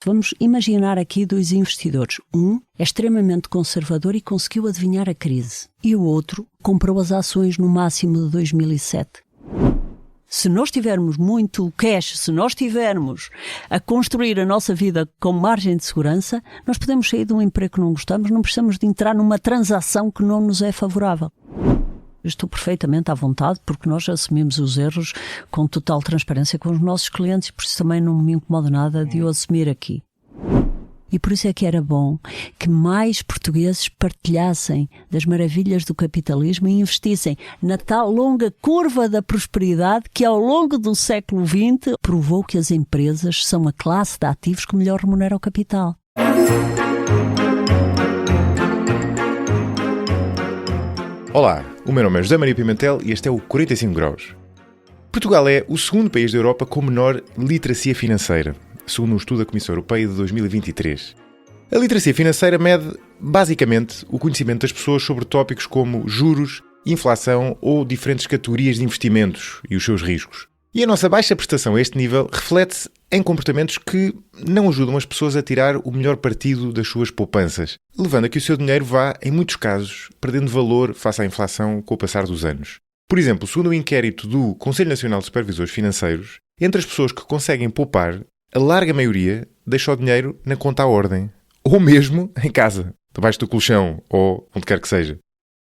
Vamos imaginar aqui dois investidores. Um é extremamente conservador e conseguiu adivinhar a crise. E o outro comprou as ações no máximo de 2007. Se nós tivermos muito cash, se nós tivermos a construir a nossa vida com margem de segurança, nós podemos sair de um emprego que não gostamos, não precisamos de entrar numa transação que não nos é favorável. Estou perfeitamente à vontade porque nós assumimos os erros com total transparência com os nossos clientes e por isso também não me incomoda nada de eu assumir aqui. E por isso é que era bom que mais portugueses partilhassem das maravilhas do capitalismo e investissem na tal longa curva da prosperidade que ao longo do século XX provou que as empresas são a classe de ativos que melhor remunera o capital. Olá, o meu nome é José Maria Pimentel e este é o 45 Graus. Portugal é o segundo país da Europa com menor literacia financeira, segundo um estudo da Comissão Europeia de 2023. A literacia financeira mede, basicamente, o conhecimento das pessoas sobre tópicos como juros, inflação ou diferentes categorias de investimentos e os seus riscos. E a nossa baixa prestação a este nível reflete-se em comportamentos que não ajudam as pessoas a tirar o melhor partido das suas poupanças, levando a que o seu dinheiro vá, em muitos casos, perdendo valor face à inflação com o passar dos anos. Por exemplo, segundo o inquérito do Conselho Nacional de Supervisores Financeiros, entre as pessoas que conseguem poupar, a larga maioria deixa o dinheiro na conta à ordem, ou mesmo em casa, debaixo do colchão ou onde quer que seja.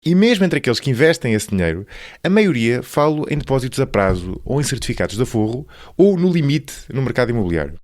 E mesmo entre aqueles que investem esse dinheiro, a maioria fala em depósitos a prazo ou em certificados de aforro ou, no limite, no mercado imobiliário.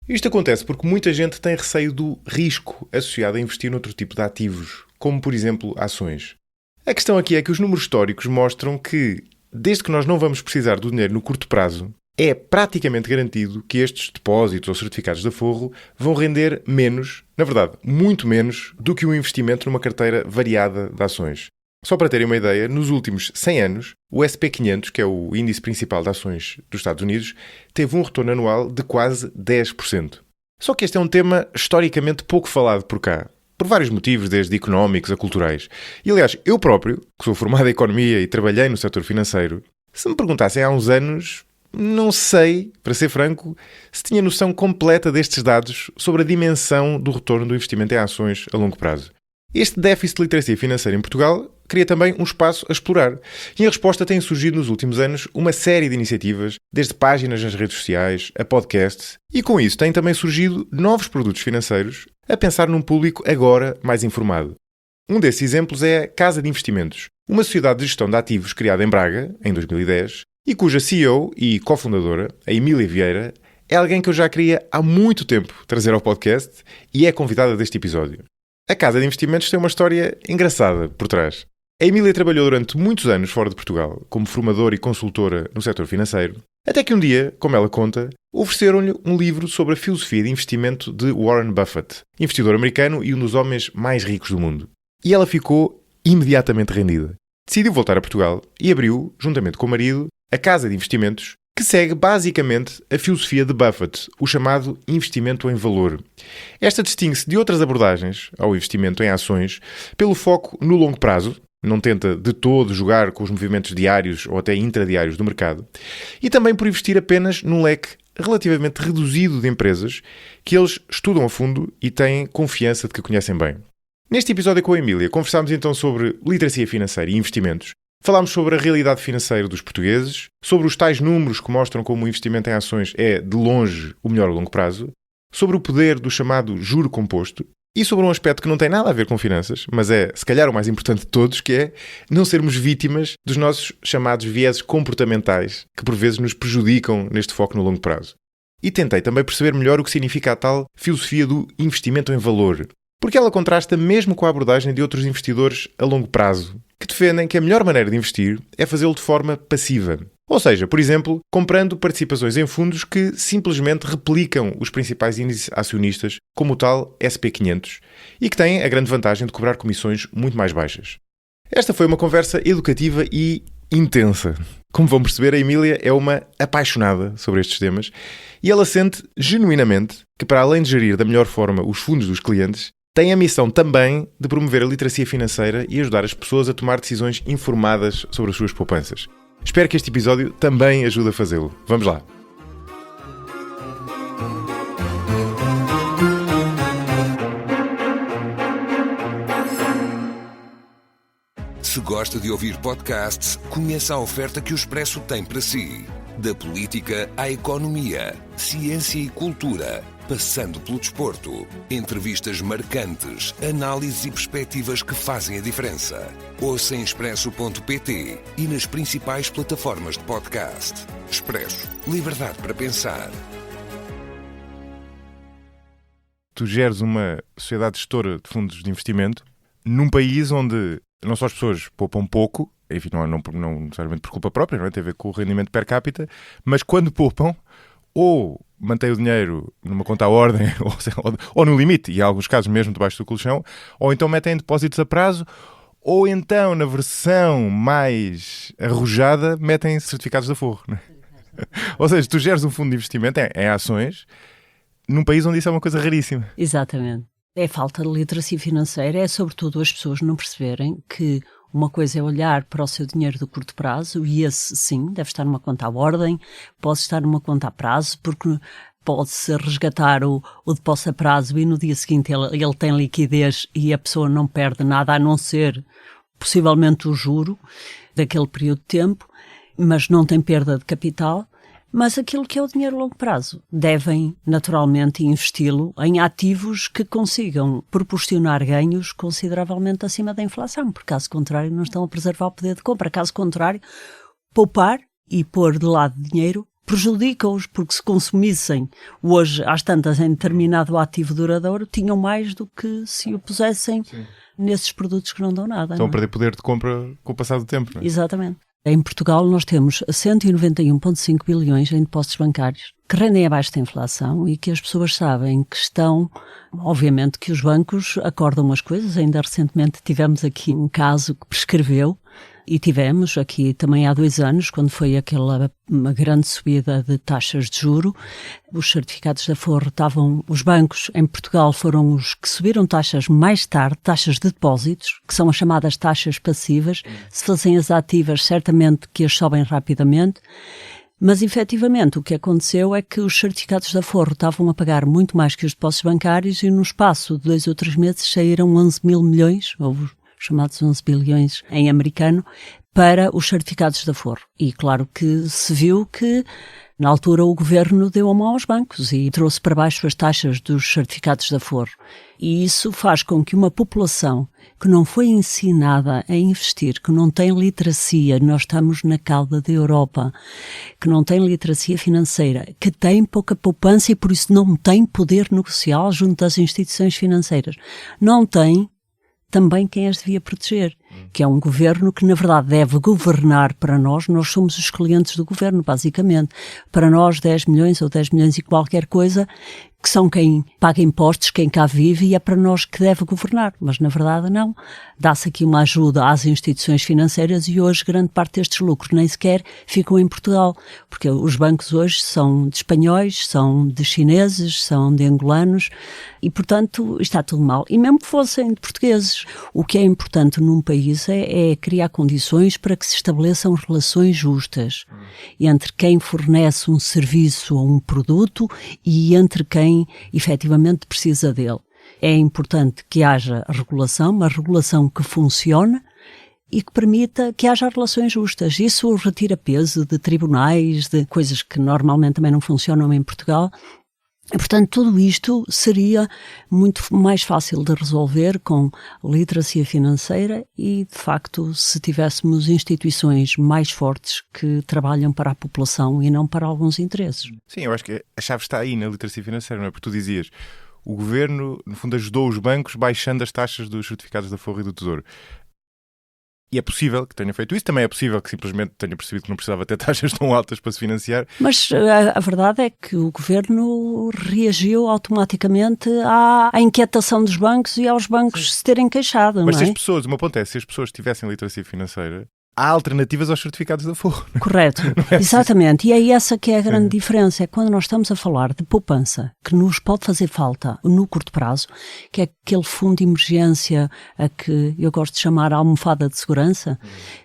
Isto acontece porque muita gente tem receio do risco associado a investir noutro tipo de ativos, como, por exemplo, ações. A questão aqui é que os números históricos mostram que, desde que nós não vamos precisar do dinheiro no curto prazo, é praticamente garantido que estes depósitos ou certificados de aforro vão render menos, na verdade, muito menos, do que um investimento numa carteira variada de ações. Só para terem uma ideia, nos últimos 100 anos, o SP500, que é o índice principal de ações dos Estados Unidos, teve um retorno anual de quase 10%. Só que este é um tema historicamente pouco falado por cá, por vários motivos, desde económicos a culturais. E aliás, eu próprio, que sou formado em Economia e trabalhei no setor financeiro, se me perguntassem há uns anos, não sei, para ser franco, se tinha noção completa destes dados sobre a dimensão do retorno do investimento em ações a longo prazo. Este déficit de literacia financeira em Portugal cria também um espaço a explorar. E em resposta têm surgido nos últimos anos uma série de iniciativas, desde páginas nas redes sociais a podcasts, e com isso têm também surgido novos produtos financeiros a pensar num público agora mais informado. Um desses exemplos é a Casa de Investimentos, uma sociedade de gestão de ativos criada em Braga, em 2010, e cuja CEO e cofundadora, a Emília Vieira, é alguém que eu já queria há muito tempo trazer ao podcast e é convidada deste episódio. A Casa de Investimentos tem uma história engraçada por trás. A Emília trabalhou durante muitos anos fora de Portugal, como formadora e consultora no setor financeiro, até que um dia, como ela conta, ofereceram-lhe um livro sobre a filosofia de investimento de Warren Buffett, investidor americano e um dos homens mais ricos do mundo. E ela ficou imediatamente rendida. Decidiu voltar a Portugal e abriu, juntamente com o marido, a Casa de Investimentos, que segue basicamente a filosofia de Buffett, o chamado investimento em valor. Esta distingue-se de outras abordagens ao investimento em ações pelo foco no longo prazo, não tenta de todo jogar com os movimentos diários ou até intradiários do mercado, e também por investir apenas num leque relativamente reduzido de empresas que eles estudam a fundo e têm confiança de que conhecem bem. Neste episódio com a Emília, conversámos então sobre literacia financeira e investimentos. Falámos sobre a realidade financeira dos portugueses, sobre os tais números que mostram como o investimento em ações é, de longe, o melhor a longo prazo, sobre o poder do chamado juro composto e sobre um aspecto que não tem nada a ver com finanças, mas é, se calhar, o mais importante de todos, que é não sermos vítimas dos nossos chamados vieses comportamentais, que por vezes nos prejudicam neste foco no longo prazo. E tentei também perceber melhor o que significa a tal filosofia do investimento em valor, porque ela contrasta mesmo com a abordagem de outros investidores a longo prazo, que defendem que a melhor maneira de investir é fazê-lo de forma passiva. Ou seja, por exemplo, comprando participações em fundos que simplesmente replicam os principais índices acionistas, como o tal SP500, e que têm a grande vantagem de cobrar comissões muito mais baixas. Esta foi uma conversa educativa e intensa. Como vão perceber, a Emília é uma apaixonada sobre estes temas e ela sente genuinamente que, para além de gerir da melhor forma os fundos dos clientes, tem a missão também de promover a literacia financeira e ajudar as pessoas a tomar decisões informadas sobre as suas poupanças. Espero que este episódio também ajude a fazê-lo. Vamos lá! gosta de ouvir podcasts, conheça a oferta que o Expresso tem para si. Da política à economia, ciência e cultura, passando pelo desporto. Entrevistas marcantes, análises e perspectivas que fazem a diferença. Ouça em expresso.pt e nas principais plataformas de podcast. Expresso. Liberdade para pensar. Tu geres uma sociedade gestora de fundos de investimento num país onde não só as pessoas poupam pouco, enfim, não necessariamente por culpa própria, não é? Tem a ver com o rendimento per capita, mas quando poupam, ou mantêm o dinheiro numa conta à ordem, ou no limite, e em alguns casos mesmo debaixo do colchão, ou então metem em depósitos a prazo, ou então, na versão mais arrojada, metem certificados de aforro. Não é? Ou seja, tu geres um fundo de investimento em ações num país onde isso é uma coisa raríssima. Exatamente. É falta de literacia financeira, é sobretudo as pessoas não perceberem que uma coisa é olhar para o seu dinheiro de curto prazo e esse, sim, deve estar numa conta à ordem, pode estar numa conta a prazo, porque pode-se resgatar o depósito a prazo e no dia seguinte ele tem liquidez e a pessoa não perde nada, a não ser possivelmente o juro daquele período de tempo, mas não tem perda de capital. Mas aquilo que é o dinheiro a longo prazo, devem naturalmente investi-lo em ativos que consigam proporcionar ganhos consideravelmente acima da inflação, porque caso contrário não estão a preservar o poder de compra. Caso contrário, poupar e pôr de lado dinheiro prejudica-os, porque se consumissem hoje às tantas em determinado ativo duradouro, tinham mais do que se o pusessem nesses produtos que não dão nada. Estão a perder poder de compra com o passar do tempo. Não é? Exatamente. Em Portugal nós temos 191,5 bilhões em depósitos bancários que rendem abaixo da inflação e que as pessoas sabem que estão, obviamente que os bancos acordam as coisas. Ainda recentemente tivemos aqui um caso que prescreveu e tivemos aqui também há 2 anos, quando foi uma grande subida de taxas de juro, os certificados de aforro os bancos em Portugal foram os que subiram taxas mais tarde, taxas de depósitos, que são as chamadas taxas passivas. Se fossem as ativas, certamente que as sobem rapidamente. Mas, efetivamente, o que aconteceu é que os certificados de aforro estavam a pagar muito mais que os depósitos bancários e no espaço de 2 ou 3 meses saíram 11 mil milhões, ou chamados 11 bilhões em americano, para os certificados de aforro. E claro que se viu que, na altura, o governo deu a mão aos bancos e trouxe para baixo as taxas dos certificados de aforro. E isso faz com que uma população que não foi ensinada a investir, que não tem literacia, nós estamos na cauda da Europa, que não tem literacia financeira, que tem pouca poupança e por isso não tem poder negocial junto das instituições financeiras, não tem também quem as devia proteger, que é um governo que, na verdade, deve governar para nós. Nós somos os clientes do governo, basicamente. Para nós, 10 milhões ou 10 milhões e qualquer coisa, que são quem paga impostos, quem cá vive, e é para nós que deve governar. Mas, na verdade, não. Dá-se aqui uma ajuda às instituições financeiras e hoje grande parte destes lucros nem sequer ficam em Portugal, porque os bancos hoje são de espanhóis, são de chineses, são de angolanos e, portanto, está tudo mal. E mesmo que fossem de portugueses, o que é importante num país é criar condições para que se estabeleçam relações justas entre quem fornece um serviço ou um produto e entre quem efetivamente precisa dele. É importante que haja regulação, uma regulação que funcione e que permita que haja relações justas. Isso retira peso de tribunais, de coisas que normalmente também não funcionam em Portugal. E, portanto, tudo isto seria muito mais fácil de resolver com literacia financeira e, de facto, se tivéssemos instituições mais fortes que trabalham para a população e não para alguns interesses. Sim, eu acho que a chave está aí na literacia financeira, não é? Porque tu dizias, o governo, no fundo, ajudou os bancos baixando as taxas dos certificados de aforro e do Tesouro. E é possível que tenha feito isso, também é possível que simplesmente tenha percebido que não precisava ter taxas tão altas para se financiar. Mas a verdade é que o governo reagiu automaticamente à inquietação dos bancos e aos bancos se terem queixado. Mas não se é? as pessoas, o meu ponto é, se as pessoas tivessem literacia financeira, há alternativas aos certificados de aforro. Correto, exatamente. E é essa que é a grande diferença. É quando nós estamos a falar de poupança, que nos pode fazer falta no curto prazo, que é aquele fundo de emergência a que eu gosto de chamar a almofada de segurança,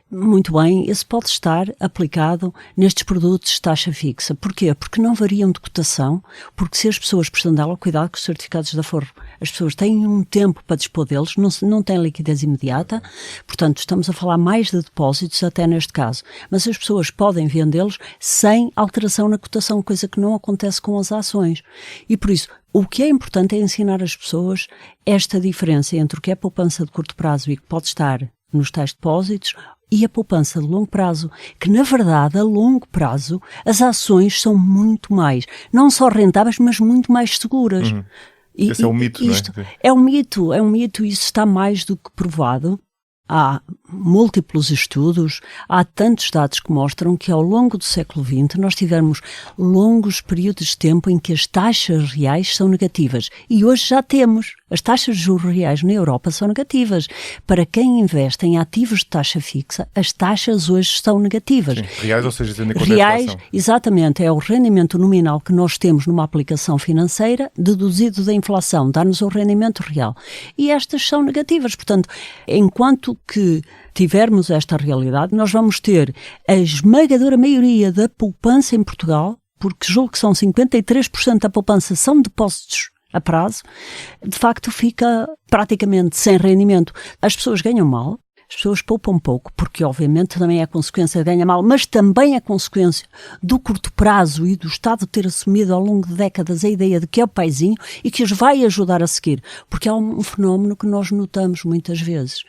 Muito bem, esse pode estar aplicado nestes produtos de taxa fixa. Porquê? Porque não variam de cotação, porque se as pessoas precisam dela, cuidado com os certificados de aforro. As pessoas têm um tempo para dispor deles, não têm liquidez imediata, portanto estamos a falar mais de depósitos até neste caso. Mas as pessoas podem vendê-los sem alteração na cotação, coisa que não acontece com as ações. E por isso, o que é importante é ensinar as pessoas esta diferença entre o que é poupança de curto prazo e que pode estar nos tais depósitos e a poupança de longo prazo, que na verdade a longo prazo as ações são muito mais, não só rentáveis, mas muito mais seguras. Esse é um mito, isto não é? É um mito e isso está mais do que provado. Há múltiplos estudos, há tantos dados que mostram que ao longo do século XX nós tivemos longos períodos de tempo em que as taxas reais são negativas. E hoje já temos. As taxas de juros reais na Europa são negativas. Para quem investe em ativos de taxa fixa, as taxas hoje são negativas. Sim, reais, ou seja, tendo em conta reais, a inflação. Exatamente, é o rendimento nominal que nós temos numa aplicação financeira deduzido da inflação, dá-nos o rendimento real. E estas são negativas. Portanto, enquanto que tivermos esta realidade, nós vamos ter a esmagadora maioria da poupança em Portugal, porque julgo que são 53% da poupança são depósitos a prazo, de facto fica praticamente sem rendimento. As pessoas ganham mal, as pessoas poupam pouco, porque obviamente também é a consequência de ganhar mal, mas também é a consequência do curto prazo e do Estado ter assumido ao longo de décadas a ideia de que é o paizinho e que os vai ajudar a seguir, porque há um fenómeno que nós notamos muitas vezes.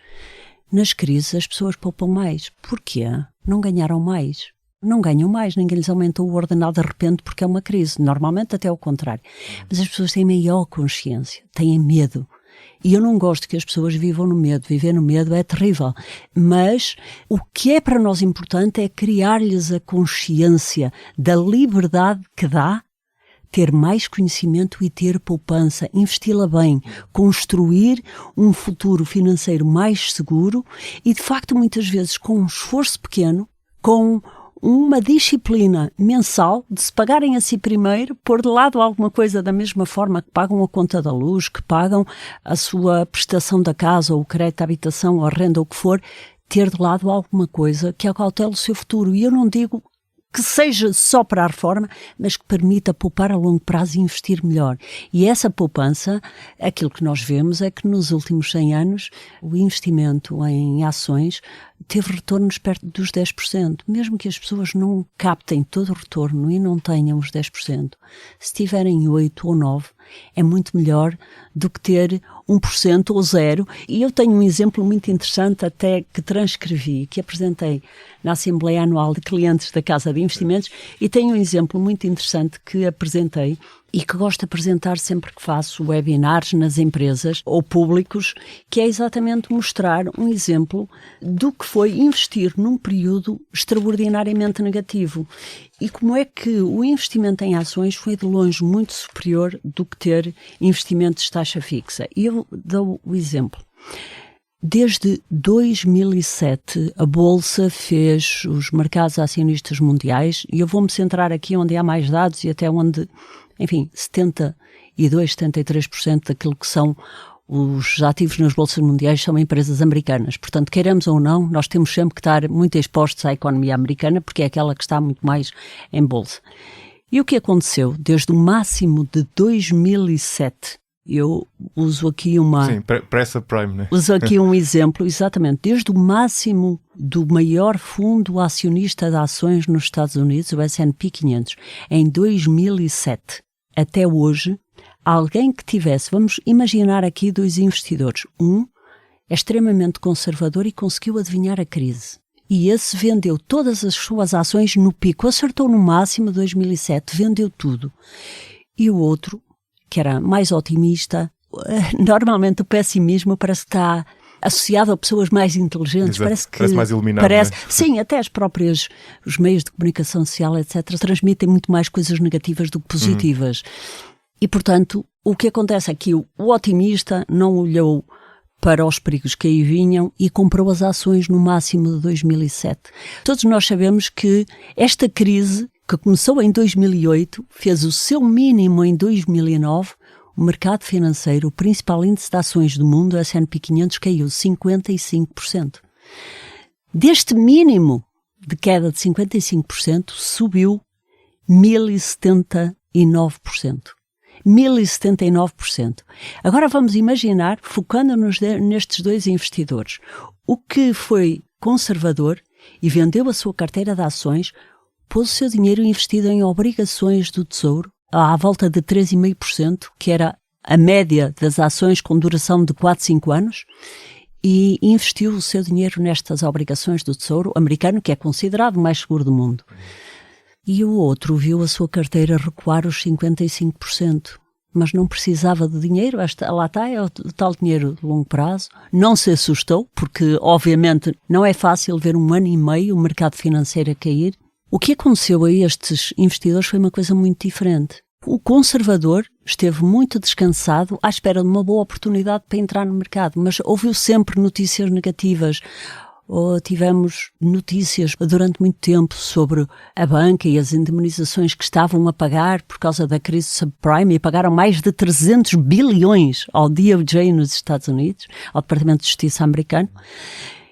Nas crises as pessoas poupam mais. Porquê? Não ganharam mais. Não ganham mais, ninguém lhes aumentou o ordenado de repente porque é uma crise. Normalmente até o contrário. Mas as pessoas têm maior consciência, têm medo. E eu não gosto que as pessoas vivam no medo. Viver no medo é terrível. Mas o que é para nós importante é criar-lhes a consciência da liberdade que dá ter mais conhecimento e ter poupança, investi-la bem, construir um futuro financeiro mais seguro e, de facto, muitas vezes com um esforço pequeno, com uma disciplina mensal de se pagarem a si primeiro, pôr de lado alguma coisa da mesma forma que pagam a conta da luz, que pagam a sua prestação da casa, ou o crédito de habitação, ou a renda, ou o que for, ter de lado alguma coisa que acautele o seu futuro. E eu não digo que seja só para a reforma, mas que permita poupar a longo prazo e investir melhor. E essa poupança, aquilo que nós vemos é que nos últimos 100 anos o investimento em ações teve retornos perto dos 10%. Mesmo que as pessoas não captem todo o retorno e não tenham os 10%, se tiverem 8 ou 9%, é muito melhor do que ter 1% ou 0%. E eu tenho um exemplo muito interessante até que transcrevi, que apresentei na Assembleia Anual de Clientes da Casa de Investimentos, e tenho um exemplo muito interessante que apresentei e que gosto de apresentar sempre que faço webinars nas empresas ou públicos, que é exatamente mostrar um exemplo do que foi investir num período extraordinariamente negativo. E como é que o investimento em ações foi de longe muito superior do que ter investimentos de taxa fixa. E eu dou o exemplo. Desde 2007, a Bolsa fez os mercados acionistas mundiais, e eu vou-me centrar aqui onde há mais dados e até onde, enfim, 73% daquilo que são os ativos nas bolsas mundiais são empresas americanas. Portanto, queiramos ou não, nós temos sempre que estar muito expostos à economia americana, porque é aquela que está muito mais em bolsa. E o que aconteceu? Desde o máximo de 2007, eu uso aqui Sim, pré-subprime, né? Uso aqui um exemplo, exatamente. Desde o máximo do maior fundo acionista de ações nos Estados Unidos, o S&P 500, em 2007, até hoje, alguém que tivesse, vamos imaginar aqui 2 investidores. Um é extremamente conservador e conseguiu adivinhar a crise. E esse vendeu todas as suas ações no pico, acertou no máximo de 2007, vendeu tudo. E o outro, que era mais otimista, normalmente o pessimismo parece que está associado a pessoas mais inteligentes. Exato. Parece mais iluminado, né? Sim, até os meios de comunicação social, etc., transmitem muito mais coisas negativas do que positivas. E, portanto, o que acontece é que o otimista não olhou para os perigos que aí vinham e comprou as ações no máximo de 2007. Todos nós sabemos que esta crise, que começou em 2008, fez o seu mínimo em 2009, o mercado financeiro, o principal índice de ações do mundo, o S&P 500, caiu 55%. Deste mínimo de queda de 55%, subiu 1079%. 1079%. Agora vamos imaginar, focando-nos nestes dois investidores, o que foi conservador e vendeu a sua carteira de ações, pôs o seu dinheiro investido em obrigações do Tesouro, à volta de 3,5%, que era a média das ações com duração de 4, 5 anos, e investiu o seu dinheiro nestas obrigações do Tesouro americano, que é considerado o mais seguro do mundo. E o outro viu a sua carteira recuar os 55%, mas não precisava de dinheiro, lá está, é o tal dinheiro de longo prazo, não se assustou, porque obviamente não é fácil ver 1 ano e meio o mercado financeiro a cair. O que aconteceu a estes investidores foi uma coisa muito diferente. O conservador esteve muito descansado à espera de uma boa oportunidade para entrar no mercado, mas ouviu sempre notícias negativas. Tivemos notícias durante muito tempo sobre a banca e as indemnizações que estavam a pagar por causa da crise subprime, e pagaram mais de 300 bilhões ao DOJ nos Estados Unidos, ao Departamento de Justiça americano.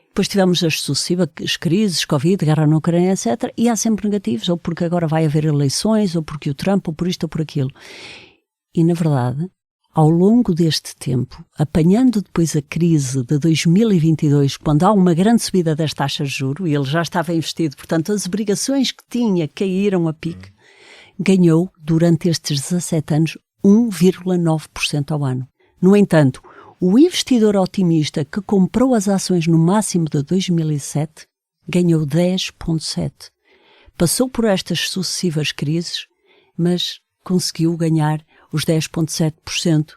Depois tivemos as sucessivas crises, Covid, guerra na Ucrânia, etc. E há sempre negativos, ou porque agora vai haver eleições, ou porque o Trump, ou por isto ou por aquilo. E, na verdade, ao longo deste tempo, apanhando depois a crise de 2022, quando há uma grande subida das taxas de juros, e ele já estava investido, portanto, as obrigações que tinha caíram a pique, ganhou, durante estes 17 anos, 1,9% ao ano. No entanto, o investidor otimista que comprou as ações no máximo de 2007 ganhou 10,7%. Passou por estas sucessivas crises, mas conseguiu ganhar os 10,7%.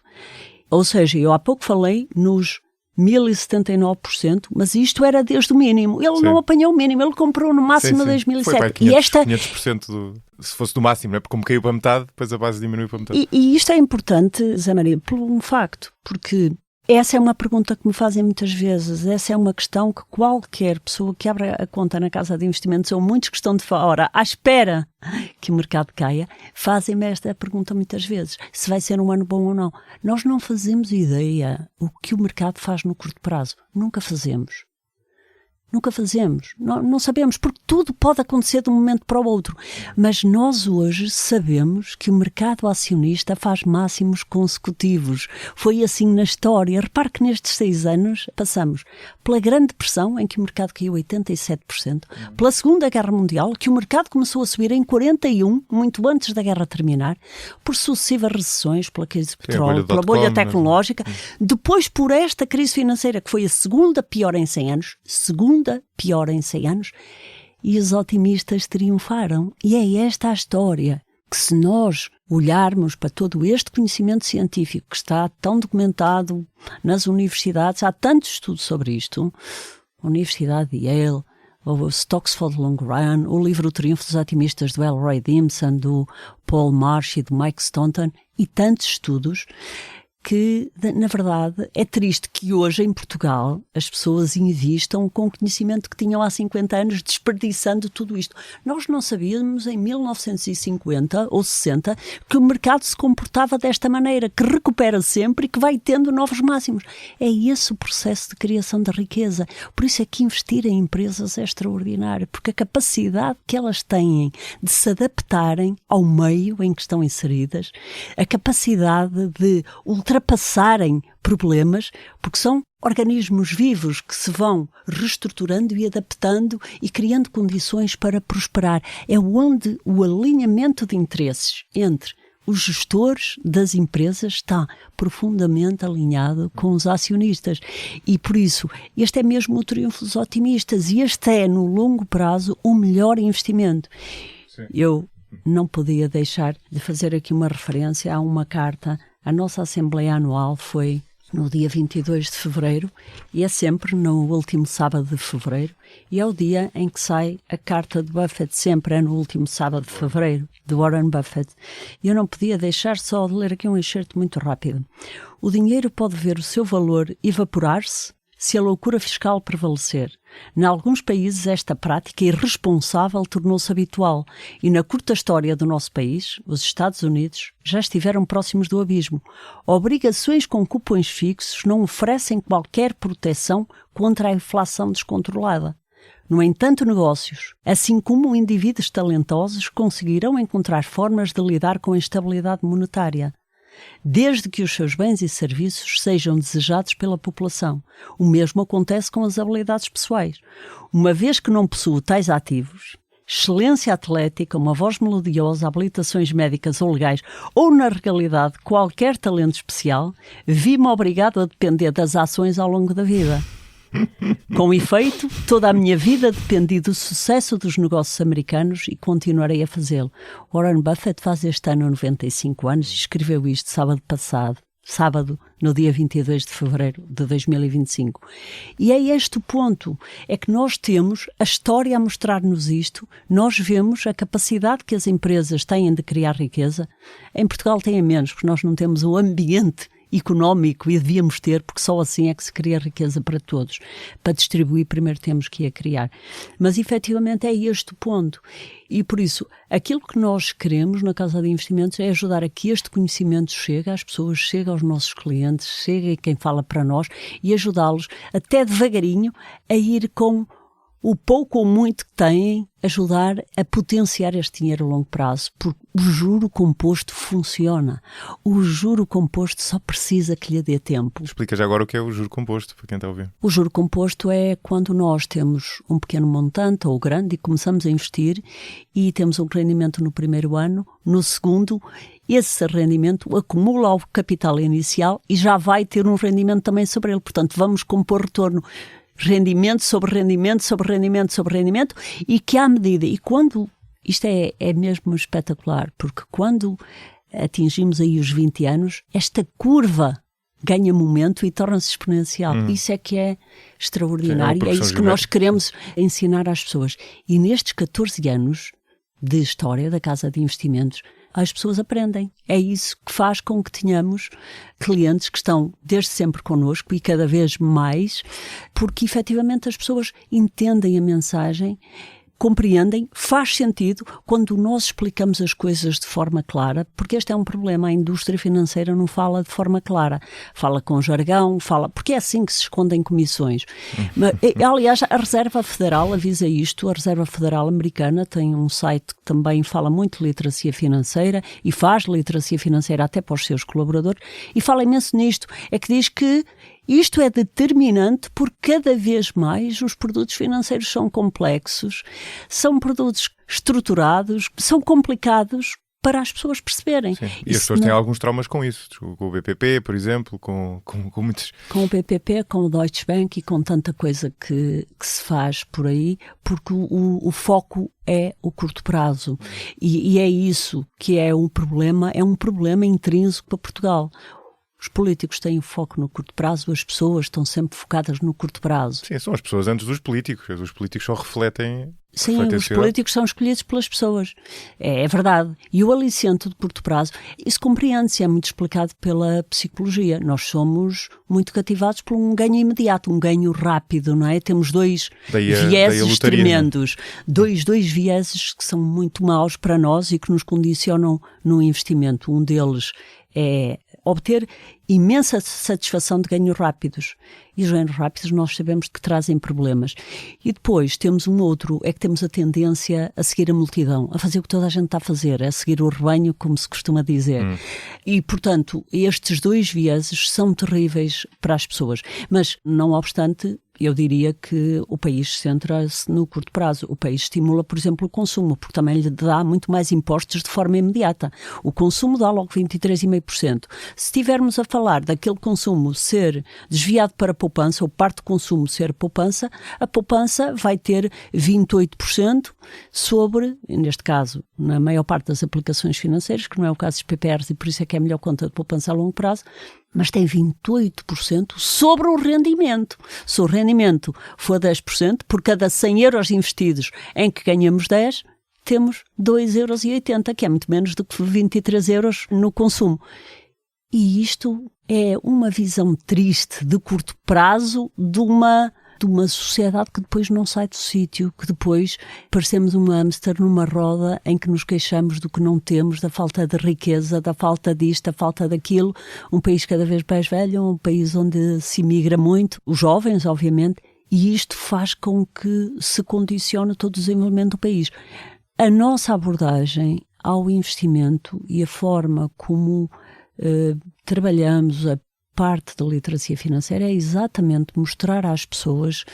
Ou seja, eu há pouco falei nos 1079%, mas isto era desde o mínimo. Ele não apanhou o mínimo, ele comprou no máximo em 2007. Foi para 500% se fosse do máximo, não é? Porque como caiu para metade, depois a base diminuiu para metade. E isto é importante, Zé Maria, por um facto, porque essa é uma pergunta que me fazem muitas vezes, essa é uma questão que qualquer pessoa que abra a conta na casa de investimentos, ou muitos que estão de fora, à espera que o mercado caia, fazem-me esta pergunta muitas vezes, se vai ser um ano bom ou não. Nós não fazemos ideia o que o mercado faz no curto prazo. Nunca fazemos. Nunca fazemos. Não sabemos, porque tudo pode acontecer de um momento para o outro. Mas nós hoje sabemos que o mercado acionista faz máximos consecutivos. Foi assim na história. Repare que nestes 6 anos passamos pela Grande Depressão, em que o mercado caiu 87%, pela Segunda Guerra Mundial, que o mercado começou a subir em 41%, muito antes da guerra terminar, por sucessivas recessões, pela crise de petróleo, pela bolha tecnológica, depois por esta crise financeira, que foi a segunda pior em 100 anos, e os otimistas triunfaram. E é esta a história, que se nós olharmos para todo este conhecimento científico que está tão documentado nas universidades, há tantos estudos sobre isto, a Universidade de Yale, o Stocks for the Long Run, o livro O Triunfo dos Otimistas do L. Ray Dimson, do Paul Marsh e do Mike Staunton, e tantos estudos, que, na verdade, é triste que hoje, em Portugal, as pessoas invistam com o conhecimento que tinham há 50 anos, desperdiçando tudo isto. Nós não sabíamos, em 1950 ou 60, que o mercado se comportava desta maneira, que recupera sempre e que vai tendo novos máximos. É esse o processo de criação da riqueza. Por isso é que investir em empresas é extraordinário, porque a capacidade que elas têm de se adaptarem ao meio em que estão inseridas, a capacidade de ultrapassarem problemas, porque são organismos vivos que se vão reestruturando e adaptando e criando condições para prosperar. É onde o alinhamento de interesses entre os gestores das empresas está profundamente alinhado com os acionistas. E, por isso, este é mesmo o triunfo dos otimistas, e este é, no longo prazo, o melhor investimento. Sim. Eu não podia deixar de fazer aqui uma referência a uma carta. A nossa Assembleia Anual foi no dia 22 de fevereiro, e é sempre no último sábado de fevereiro, e é o dia em que sai a carta de Buffett, sempre é no último sábado de fevereiro, de Warren Buffett. E eu não podia deixar só de ler aqui um excerto muito rápido. O dinheiro pode ver o seu valor evaporar-se se a loucura fiscal prevalecer. Em alguns países esta prática irresponsável tornou-se habitual, e na curta história do nosso país, os Estados Unidos já estiveram próximos do abismo. Obrigações com cupons fixos não oferecem qualquer proteção contra a inflação descontrolada. No entanto, negócios, assim como indivíduos talentosos, conseguirão encontrar formas de lidar com a instabilidade monetária, desde que os seus bens e serviços sejam desejados pela população. O mesmo acontece com as habilidades pessoais. Uma vez que não possuo tais ativos, excelência atlética, uma voz melodiosa, habilitações médicas ou legais, ou, na realidade, qualquer talento especial, vi-me obrigado a depender das ações ao longo da vida. Com efeito, toda a minha vida dependi do sucesso dos negócios americanos e continuarei a fazê-lo. Warren Buffett faz este ano 95 anos e escreveu isto sábado, no dia 22 de fevereiro de 2025. E é este o ponto, é que nós temos a história a mostrar-nos isto, nós vemos a capacidade que as empresas têm de criar riqueza. Em Portugal têm menos, porque nós não temos o ambiente económico e devíamos ter, porque só assim é que se cria riqueza para todos. Para distribuir, primeiro temos que a criar. Mas, efetivamente, é este o ponto. E, por isso, aquilo que nós queremos na Casa de Investimentos é ajudar a que este conhecimento chegue às pessoas, chegue aos nossos clientes, chegue a quem fala para nós e ajudá-los, até devagarinho, a ir com o pouco ou muito que têm, ajudar a potenciar este dinheiro a longo prazo, porque o juro composto funciona. O juro composto só precisa que lhe dê tempo. Explica já agora o que é o juro composto, para quem está a ouvir. O juro composto é quando nós temos um pequeno montante ou grande e começamos a investir e temos um rendimento no primeiro ano, no segundo, esse rendimento acumula o capital inicial e já vai ter um rendimento também sobre ele. Portanto, vamos compor retorno. Rendimento sobre rendimento, sobre rendimento, sobre rendimento, e que à medida, e quando, isto é mesmo espetacular, porque quando atingimos aí os 20 anos, esta curva ganha momento e torna-se exponencial. Isso é que é extraordinário, é isso que nós queremos ensinar às pessoas. E nestes 14 anos de história da Casa de Investimentos, as pessoas aprendem. É isso que faz com que tenhamos clientes que estão desde sempre connosco e cada vez mais, porque efetivamente as pessoas entendem a mensagem, compreendem, faz sentido quando nós explicamos as coisas de forma clara, porque este é um problema, a indústria financeira não fala de forma clara, fala com jargão, porque é assim que se escondem comissões. Mas, aliás, a Reserva Federal avisa isto, a Reserva Federal americana tem um site que também fala muito de literacia financeira e faz literacia financeira até para os seus colaboradores e fala imenso nisto, é que diz que isto é determinante porque cada vez mais os produtos financeiros são complexos, são produtos estruturados, são complicados para as pessoas perceberem. Sim. E as pessoas têm alguns traumas com isso, com o BPP, por exemplo, com muitos... Com o BPP, com o Deutsche Bank e com tanta coisa que se faz por aí, porque o foco é o curto prazo. E é isso que é um problema intrínseco para Portugal. Os políticos têm foco no curto prazo, as pessoas estão sempre focadas no curto prazo. Sim, são as pessoas antes dos políticos. Os políticos só refletem... Sim, os políticos são escolhidos pelas pessoas. É verdade. E o aliciente de curto prazo, isso compreende-se, é muito explicado pela psicologia. Nós somos muito cativados por um ganho imediato, um ganho rápido, não é? Temos dois vieses tremendos. Dois vieses que são muito maus para nós e que nos condicionam no investimento. Um deles é obter imensa satisfação de ganhos rápidos. E os ganhos rápidos nós sabemos que trazem problemas. E depois temos um outro, é que temos a tendência a seguir a multidão, a fazer o que toda a gente está a fazer, a seguir o rebanho, como se costuma dizer. E, portanto, estes dois vieses são terríveis para as pessoas. Mas, não obstante, eu diria que o país centra-se no curto prazo. O país estimula, por exemplo, o consumo, porque também lhe dá muito mais impostos de forma imediata. O consumo dá logo 23,5%. Se estivermos a falar daquele consumo ser desviado para a poupança, ou parte do consumo ser poupança, a poupança vai ter 28% sobre, neste caso, na maior parte das aplicações financeiras, que não é o caso dos PPRs e por isso é que é a melhor conta de poupança a longo prazo, mas tem 28% sobre o rendimento. Se o rendimento for 10%, por cada 100 euros investidos em que ganhamos 10, temos 2,80 euros, que é muito menos do que 23 euros no consumo. E isto é uma visão triste de curto prazo de uma sociedade que depois não sai do sítio, que depois parecemos um hamster numa roda em que nos queixamos do que não temos, da falta de riqueza, da falta disto, da falta daquilo. Um país cada vez mais velho, um país onde se imigra muito, os jovens, obviamente, E isto faz com que se condicione todo o desenvolvimento do país. A nossa abordagem ao investimento e a forma como trabalhamos a parte da literacia financeira é exatamente mostrar às pessoas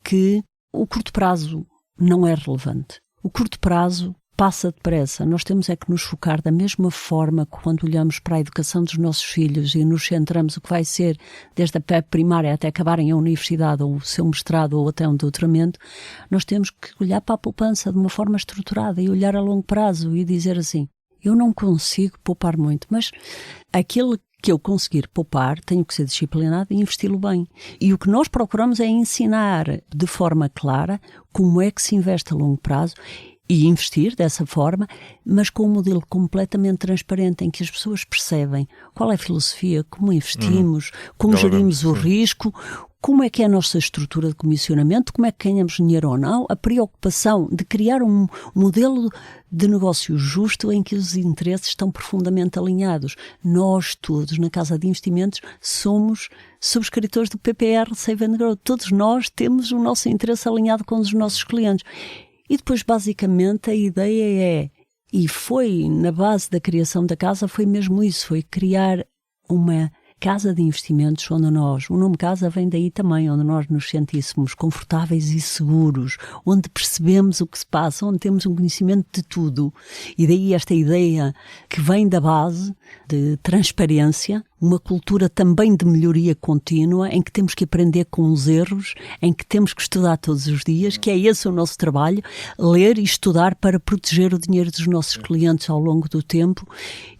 que o curto prazo não é relevante. O curto prazo passa depressa. Nós temos é que nos focar da mesma forma que quando olhamos para a educação dos nossos filhos e nos centramos o que vai ser desde a pré-primária até acabarem a universidade ou o seu mestrado ou até um doutoramento, nós temos que olhar para a poupança de uma forma estruturada e olhar a longo prazo e dizer assim, eu não consigo poupar muito, mas aquilo que eu conseguir poupar, tenho que ser disciplinado e investi-lo bem. E o que nós procuramos é ensinar de forma clara como é que se investe a longo prazo e investir dessa forma, mas com um modelo completamente transparente em que as pessoas percebem qual é a filosofia, como investimos, como gerimos o risco, como é que é a nossa estrutura de comissionamento, como é que ganhamos dinheiro ou não, a preocupação de criar um modelo de negócio justo em que os interesses estão profundamente alinhados. Nós todos, na Casa de Investimentos, somos subscritores do PPR Save and Grow. Todos nós temos o nosso interesse alinhado com os nossos clientes. E depois, basicamente, a ideia é, e foi na base da criação da casa, foi mesmo isso, foi criar uma casa de investimentos onde nós, o nome casa vem daí também, onde nós nos sentíssemos confortáveis e seguros, onde percebemos o que se passa, onde temos um conhecimento de tudo. E daí esta ideia que vem da base de transparência, uma cultura também de melhoria contínua, em que temos que aprender com os erros, em que temos que estudar todos os dias, que é esse o nosso trabalho, ler e estudar para proteger o dinheiro dos nossos clientes ao longo do tempo,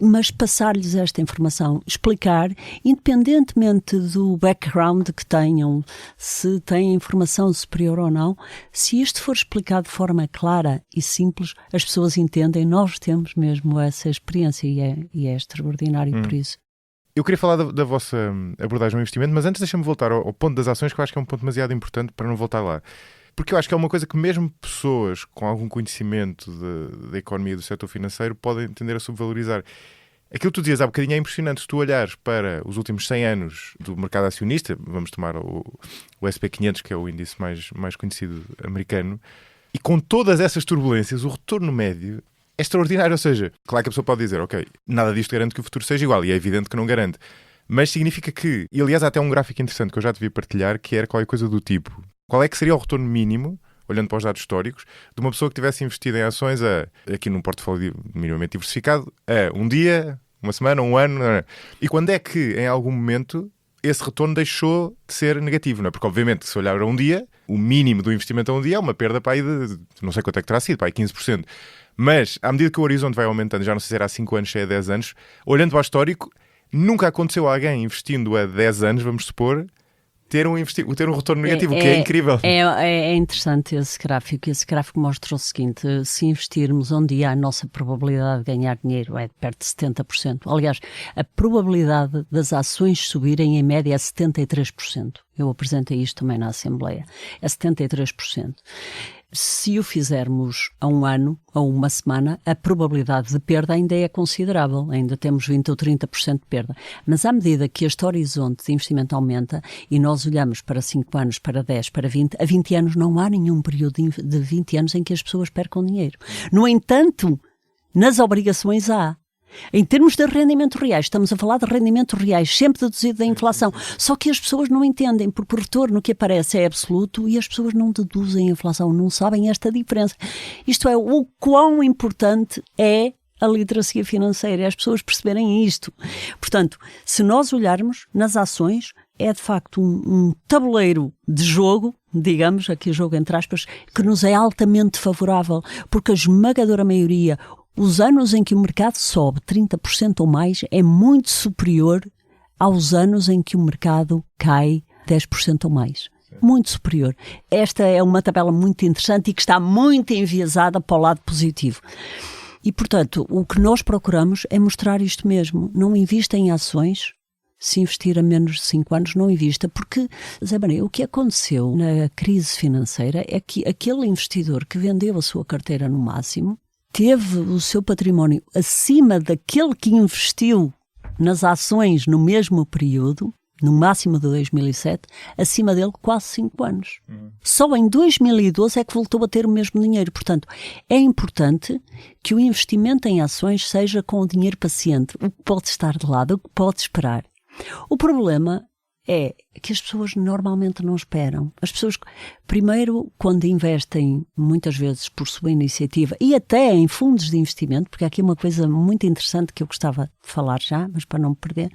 mas passar-lhes esta informação, explicar, independentemente do background que tenham, se têm informação superior ou não, se isto for explicado de forma clara e simples, as pessoas entendem, nós temos mesmo essa experiência e é extraordinário por isso. Eu queria falar da vossa abordagem ao investimento, mas antes deixa-me voltar ao ponto das ações, que eu acho que é um ponto demasiado importante para não voltar lá. Porque eu acho que é uma coisa que mesmo pessoas com algum conhecimento da economia e do setor financeiro podem tender a subvalorizar. Aquilo que tu dizias há bocadinho é impressionante. Se tu olhares para os últimos 100 anos do mercado acionista, vamos tomar o SP500, que é o índice mais conhecido americano, e com todas essas turbulências, o retorno médio é extraordinário. Ou seja, claro que a pessoa pode dizer, ok, nada disto garante que o futuro seja igual, e é evidente que não garante. Mas significa que, e aliás há até um gráfico interessante que eu já devia partilhar, que era qualquer coisa do tipo, qual é que seria o retorno mínimo, olhando para os dados históricos, de uma pessoa que tivesse investido em ações aqui num portfólio minimamente diversificado, um dia, uma semana, um ano, e quando é que, em algum momento, esse retorno deixou de ser negativo, não é? Porque, obviamente, se olhar a um dia, o mínimo do investimento a um dia é uma perda para aí de, não sei quanto é que terá sido, para aí 15%. Mas, à medida que o horizonte vai aumentando, já não sei se era há 5 anos, se é há 10 anos, olhando para o histórico, nunca aconteceu a alguém investindo há 10 anos, vamos supor, ter um retorno negativo, o que é incrível. É interessante esse gráfico. Esse gráfico mostra o seguinte: se investirmos um dia, a nossa probabilidade de ganhar dinheiro é de perto de 70%. Aliás, a probabilidade das ações subirem em média é 73%. Eu apresentei isto também na Assembleia. É 73%. Se o fizermos a um ano, a uma semana, a probabilidade de perda ainda é considerável. Ainda temos 20% ou 30% de perda. Mas à medida que este horizonte de investimento aumenta e nós olhamos para 5 anos, para 10, para 20, a 20 anos não há nenhum período de 20 anos em que as pessoas percam dinheiro. No entanto, nas obrigações há. Em termos de rendimentos reais, estamos a falar de rendimentos reais, sempre deduzido da inflação. Só que as pessoas não entendem, porque o retorno que aparece é absoluto e as pessoas não deduzem a inflação, não sabem esta diferença. Isto é, o quão importante é a literacia financeira, as pessoas perceberem isto. Portanto, se nós olharmos nas ações, é de facto um tabuleiro de jogo, digamos, aqui jogo entre aspas, que nos é altamente favorável, porque a esmagadora maioria, os anos em que o mercado sobe 30% ou mais, é muito superior aos anos em que o mercado cai 10% ou mais. Muito superior. Esta é uma tabela muito interessante e que está muito enviesada para o lado positivo. E, portanto, o que nós procuramos é mostrar isto mesmo. Não invista em ações. Se investir a menos de 5 anos, não invista. Porque, Zé Maria, o que aconteceu na crise financeira é que aquele investidor que vendeu a sua carteira no máximo teve o seu património acima daquele que investiu nas ações no mesmo período no máximo de 2007, acima dele quase 5 anos. Só em 2012 é que voltou a ter o mesmo dinheiro. Portanto, é importante que o investimento em ações seja com o dinheiro paciente, o que pode estar de lado, o que pode esperar. O problema é que as pessoas normalmente não esperam. As pessoas, primeiro, quando investem, muitas vezes por sua iniciativa, e até em fundos de investimento, porque há aqui uma coisa muito interessante que eu gostava de falar já, mas para não me perder,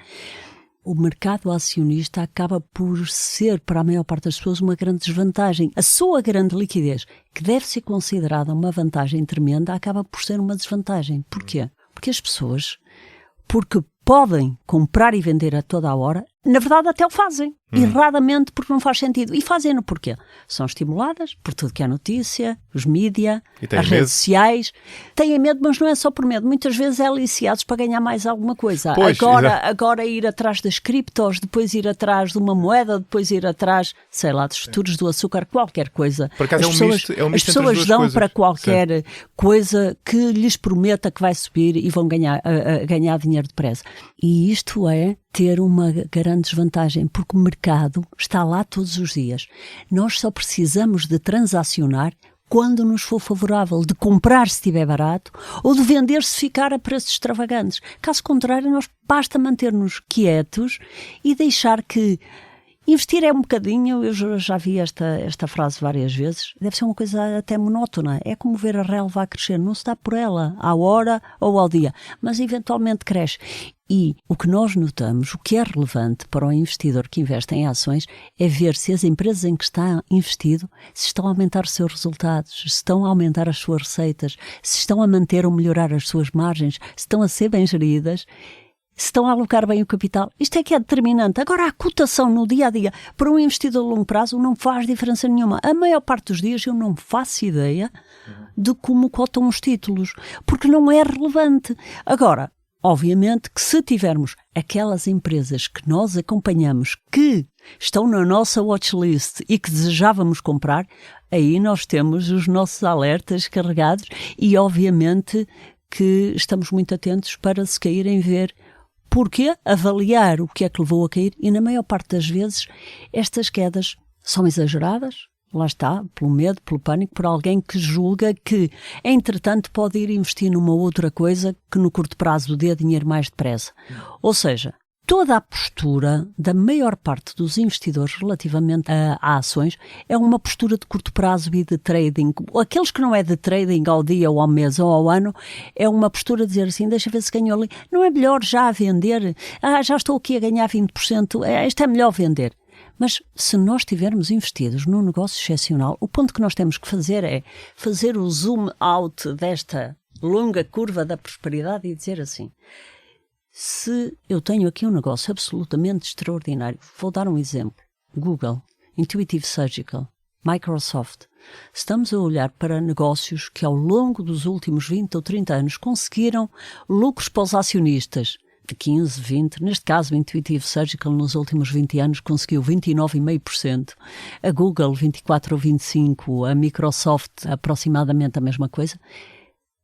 o mercado acionista acaba por ser, para a maior parte das pessoas, uma grande desvantagem. A sua grande liquidez, que deve ser considerada uma vantagem tremenda, acaba por ser uma desvantagem. Porquê? Porque as pessoas, porque podem comprar e vender a toda a hora, na verdade até o fazem. Erradamente, porque não faz sentido. E fazem-no porquê? São estimuladas por tudo que é notícia, os mídia, as redes sociais. Têm medo, mas não é só por medo. Muitas vezes é aliciados para ganhar mais alguma coisa. Pois, agora ir atrás das criptos, depois ir atrás de uma moeda, depois ir atrás, sei lá, dos futuros do açúcar, qualquer coisa. Por acaso as pessoas dão para qualquer coisa que lhes prometa que vai subir e vão ganhar dinheiro depressa. E isto é ter uma grande desvantagem, porque o mercado está lá todos os dias. Nós só precisamos de transacionar quando nos for favorável, de comprar se estiver barato ou de vender se ficar a preços extravagantes. Caso contrário, nós basta manter-nos quietos e deixar que investir é um bocadinho, eu já vi esta frase várias vezes, deve ser uma coisa até monótona, é como ver a relva a crescer, não se dá por ela, à hora ou ao dia, mas eventualmente cresce. E o que nós notamos, o que é relevante para o investidor que investe em ações, é ver se as empresas em que está investido se estão a aumentar os seus resultados, se estão a aumentar as suas receitas, se estão a manter ou melhorar as suas margens, se estão a ser bem geridas, se estão a alocar bem o capital. Isto é que é determinante. Agora, a cotação no dia-a-dia para um investidor a longo prazo não faz diferença nenhuma. A maior parte dos dias eu não faço ideia de como cotam os títulos, porque não é relevante. Agora, obviamente que se tivermos aquelas empresas que nós acompanhamos que estão na nossa watchlist e que desejávamos comprar, aí nós temos os nossos alertas carregados e obviamente que estamos muito atentos para se caírem ver porque avaliar o que é que levou a cair e na maior parte das vezes estas quedas são exageradas. Lá está, pelo medo, pelo pânico, por alguém que julga que, entretanto, pode ir investir numa outra coisa que no curto prazo dê dinheiro mais depressa. Ou seja, toda a postura da maior parte dos investidores relativamente a ações é uma postura de curto prazo e de trading. Aqueles que não é de trading ao dia ou ao mês ou ao ano, é uma postura de dizer assim, deixa ver se ganhou ali. Não é melhor já vender? Já estou aqui a ganhar 20%, isto é melhor vender. Mas se nós estivermos investidos num negócio excepcional, o ponto que nós temos que fazer é fazer o zoom out desta longa curva da prosperidade e dizer assim, se eu tenho aqui um negócio absolutamente extraordinário, vou dar um exemplo, Google, Intuitive Surgical, Microsoft, estamos a olhar para negócios que ao longo dos últimos 20 ou 30 anos conseguiram lucros para os acionistas, de 15, 20, neste caso o Intuitive Surgical nos últimos 20 anos conseguiu 29,5%, a Google 24 ou 25%, a Microsoft aproximadamente a mesma coisa.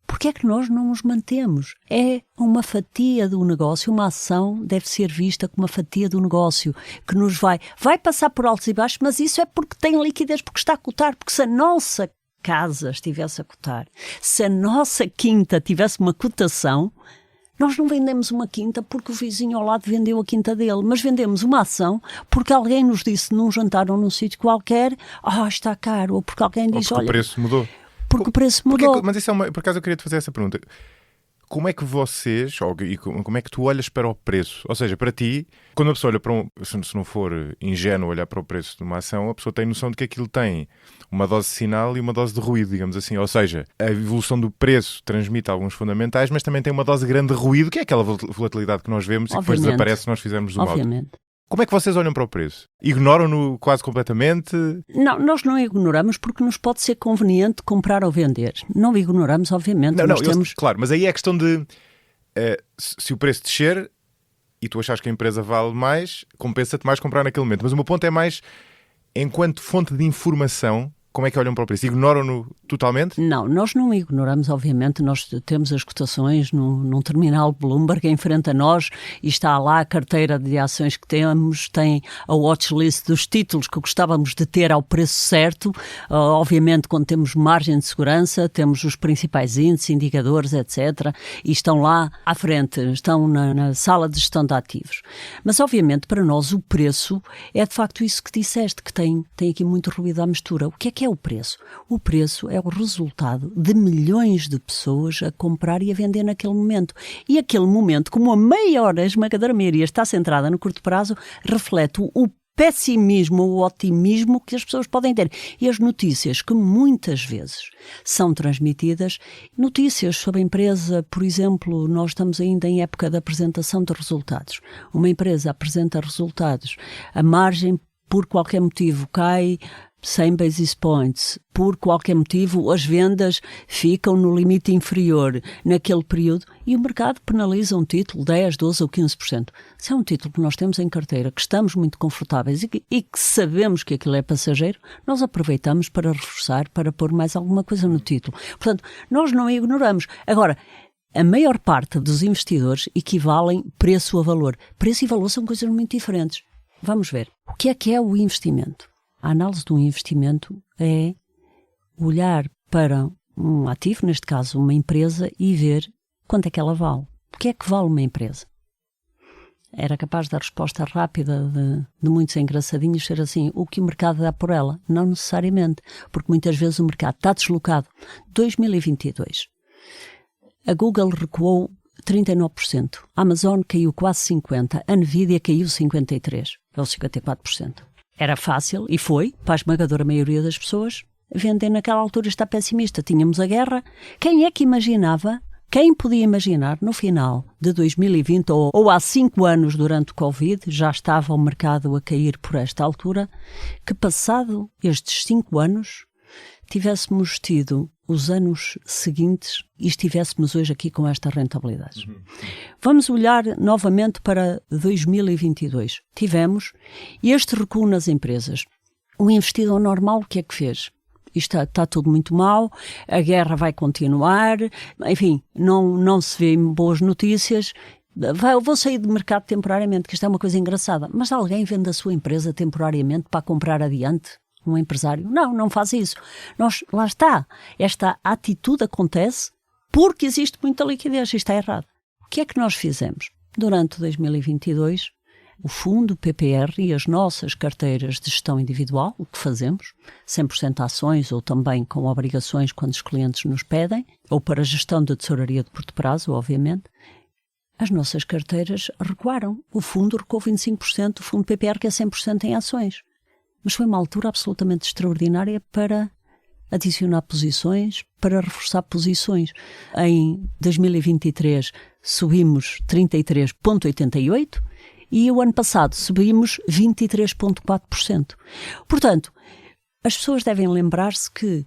Porquê é que nós não nos mantemos? É uma fatia do negócio, uma ação deve ser vista como uma fatia do negócio, que nos vai passar por altos e baixos, mas isso é porque tem liquidez, porque está a cotar, porque se a nossa casa estivesse a cotar, se a nossa quinta tivesse uma cotação, nós não vendemos uma quinta porque o vizinho ao lado vendeu a quinta dele, mas vendemos uma ação porque alguém nos disse num jantar ou num sítio qualquer, está caro, ou porque alguém disse, olha... o preço mudou. Porque o preço mudou. Mas isso por acaso eu queria te fazer essa pergunta. Como é que vocês, como é que tu olhas para o preço? Ou seja, para ti, quando a pessoa olha para se não for ingênuo olhar para o preço de uma ação, a pessoa tem noção de que aquilo tem uma dose de sinal e uma dose de ruído, digamos assim. Ou seja, a evolução do preço transmite alguns fundamentais, mas também tem uma dose grande de ruído, que é aquela volatilidade que nós vemos e que depois desaparece se nós fizermos zoom out. Como é que vocês olham para o preço? Ignoram-no quase completamente? Não, nós não ignoramos porque nos pode ser conveniente comprar ou vender. Não ignoramos, obviamente. Claro, mas aí é a questão de se o preço descer e tu achas que a empresa vale mais, compensa-te mais comprar naquele momento. Mas o meu ponto é mais, enquanto fonte de informação, Como é que olham para o preço? Ignoram-no totalmente? Não, nós não ignoramos, obviamente. Nós temos as cotações num terminal Bloomberg em frente a nós e está lá a carteira de ações que temos, tem a watchlist dos títulos que gostávamos de ter ao preço certo. Obviamente, quando temos margem de segurança, temos os principais índices, indicadores, etc. E estão lá à frente, estão na sala de gestão de ativos. Mas, obviamente, para nós o preço é de facto isso que disseste, que tem aqui muito ruído à mistura. O que é o preço? O preço é o resultado de milhões de pessoas a comprar e a vender naquele momento. E aquele momento, como a maior esmagadora maioria está centrada no curto prazo, reflete o pessimismo ou otimismo que as pessoas podem ter. E as notícias que muitas vezes são transmitidas, notícias sobre a empresa, por exemplo, nós estamos ainda em época de apresentação de resultados. Uma empresa apresenta resultados, a margem por qualquer motivo cai 100 basis points, por qualquer motivo as vendas ficam no limite inferior naquele período e o mercado penaliza um título 10, 12 ou 15%. Se é um título que nós temos em carteira, que estamos muito confortáveis e que sabemos que aquilo é passageiro, nós aproveitamos para reforçar, para pôr mais alguma coisa no título. Portanto, nós não ignoramos. Agora, a maior parte dos investidores equivalem preço a valor. Preço e valor são coisas muito diferentes. Vamos ver. O que é o investimento? A análise de um investimento é olhar para um ativo, neste caso uma empresa, e ver quanto é que ela vale. O que é que vale uma empresa? Era capaz da resposta rápida de muitos engraçadinhos ser assim, o que o mercado dá por ela? Não necessariamente, porque muitas vezes o mercado está deslocado. 2022. A Google recuou 39%, a Amazon caiu quase 50%, a Nvidia caiu 53%, ou 54%. Era fácil, e foi, para a esmagadora maioria das pessoas, vender naquela altura está pessimista. Tínhamos a guerra. Quem é que imaginava, quem podia imaginar no final de 2020 ou há 5 anos durante o Covid, já estava o mercado a cair por esta altura, que passado estes 5 anos tivéssemos tido os anos seguintes e estivéssemos hoje aqui com estas rentabilidades. Vamos olhar novamente para 2022. Tivemos este recuo nas empresas. O investidor normal, o que é que fez? Isto está tudo muito mal, a guerra vai continuar, enfim, não se vê boas notícias. Vou sair do mercado temporariamente, que isto é uma coisa engraçada. Mas alguém vende a sua empresa temporariamente para comprar adiante? Um empresário? Não faz isso. Lá está. Esta atitude acontece porque existe muita liquidez. Isto está errado. O que é que nós fizemos? Durante 2022, o fundo PPR e as nossas carteiras de gestão individual, o que fazemos, 100% ações ou também com obrigações quando os clientes nos pedem, ou para gestão de tesouraria de curto prazo, obviamente, as nossas carteiras recuaram. O fundo recuou 25%, o fundo PPR que é 100% em ações. Mas foi uma altura absolutamente extraordinária para adicionar posições, para reforçar posições. Em 2023 subimos 33,88% e o ano passado subimos 23,4%. Portanto, as pessoas devem lembrar-se que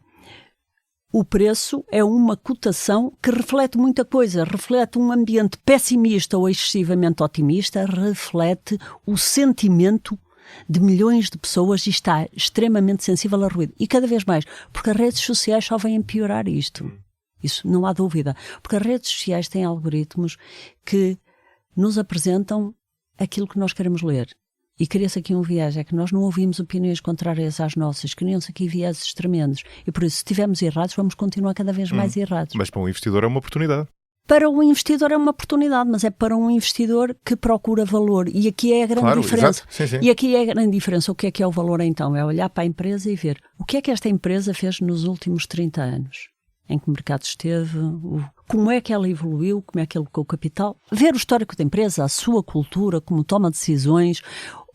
o preço é uma cotação que reflete muita coisa, reflete um ambiente pessimista ou excessivamente otimista, reflete o sentimento de milhões de pessoas e está extremamente sensível a ruído. E cada vez mais, porque as redes sociais só vêm piorar isto. Isso não há dúvida. Porque as redes sociais têm algoritmos que nos apresentam aquilo que nós queremos ler. E cria-se aqui um viés, é que nós não ouvimos opiniões contrárias às nossas, criam-se aqui vieses tremendos. E por isso, se estivermos errados, vamos continuar cada vez mais errados. Mas para um investidor é uma oportunidade. Para um investidor é uma oportunidade, mas é para um investidor que procura valor. E aqui é a grande diferença. Sim, sim. E aqui é a grande diferença. O que é o valor então? É olhar para a empresa e ver o que é que esta empresa fez nos últimos 30 anos. Em que mercado esteve, como é que ela evoluiu, como é que ela colocou capital. Ver o histórico da empresa, a sua cultura, como toma decisões,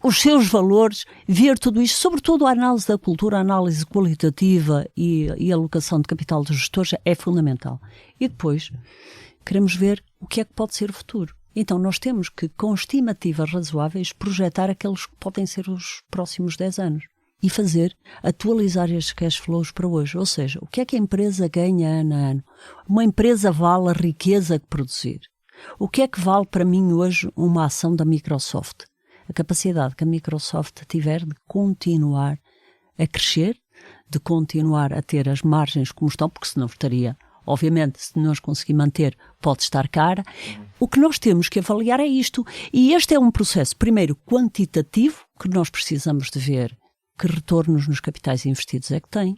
os seus valores, ver tudo isto, sobretudo a análise da cultura, a análise qualitativa e a alocação de capital dos gestores é fundamental. E depois queremos ver o que é que pode ser o futuro. Então nós temos que, com estimativas razoáveis, projetar aqueles que podem ser os próximos 10 anos e atualizar estes cash flows para hoje. Ou seja, o que é que a empresa ganha ano a ano? Uma empresa vale a riqueza que produzir. O que é que vale para mim hoje uma ação da Microsoft? A capacidade que a Microsoft tiver de continuar a crescer, de continuar a ter as margens como estão, porque senão estaria, obviamente, se nós conseguirmos manter, pode estar cara. O que nós temos que avaliar é isto. E este é um processo, primeiro, quantitativo, que nós precisamos de ver que retornos nos capitais investidos é que tem,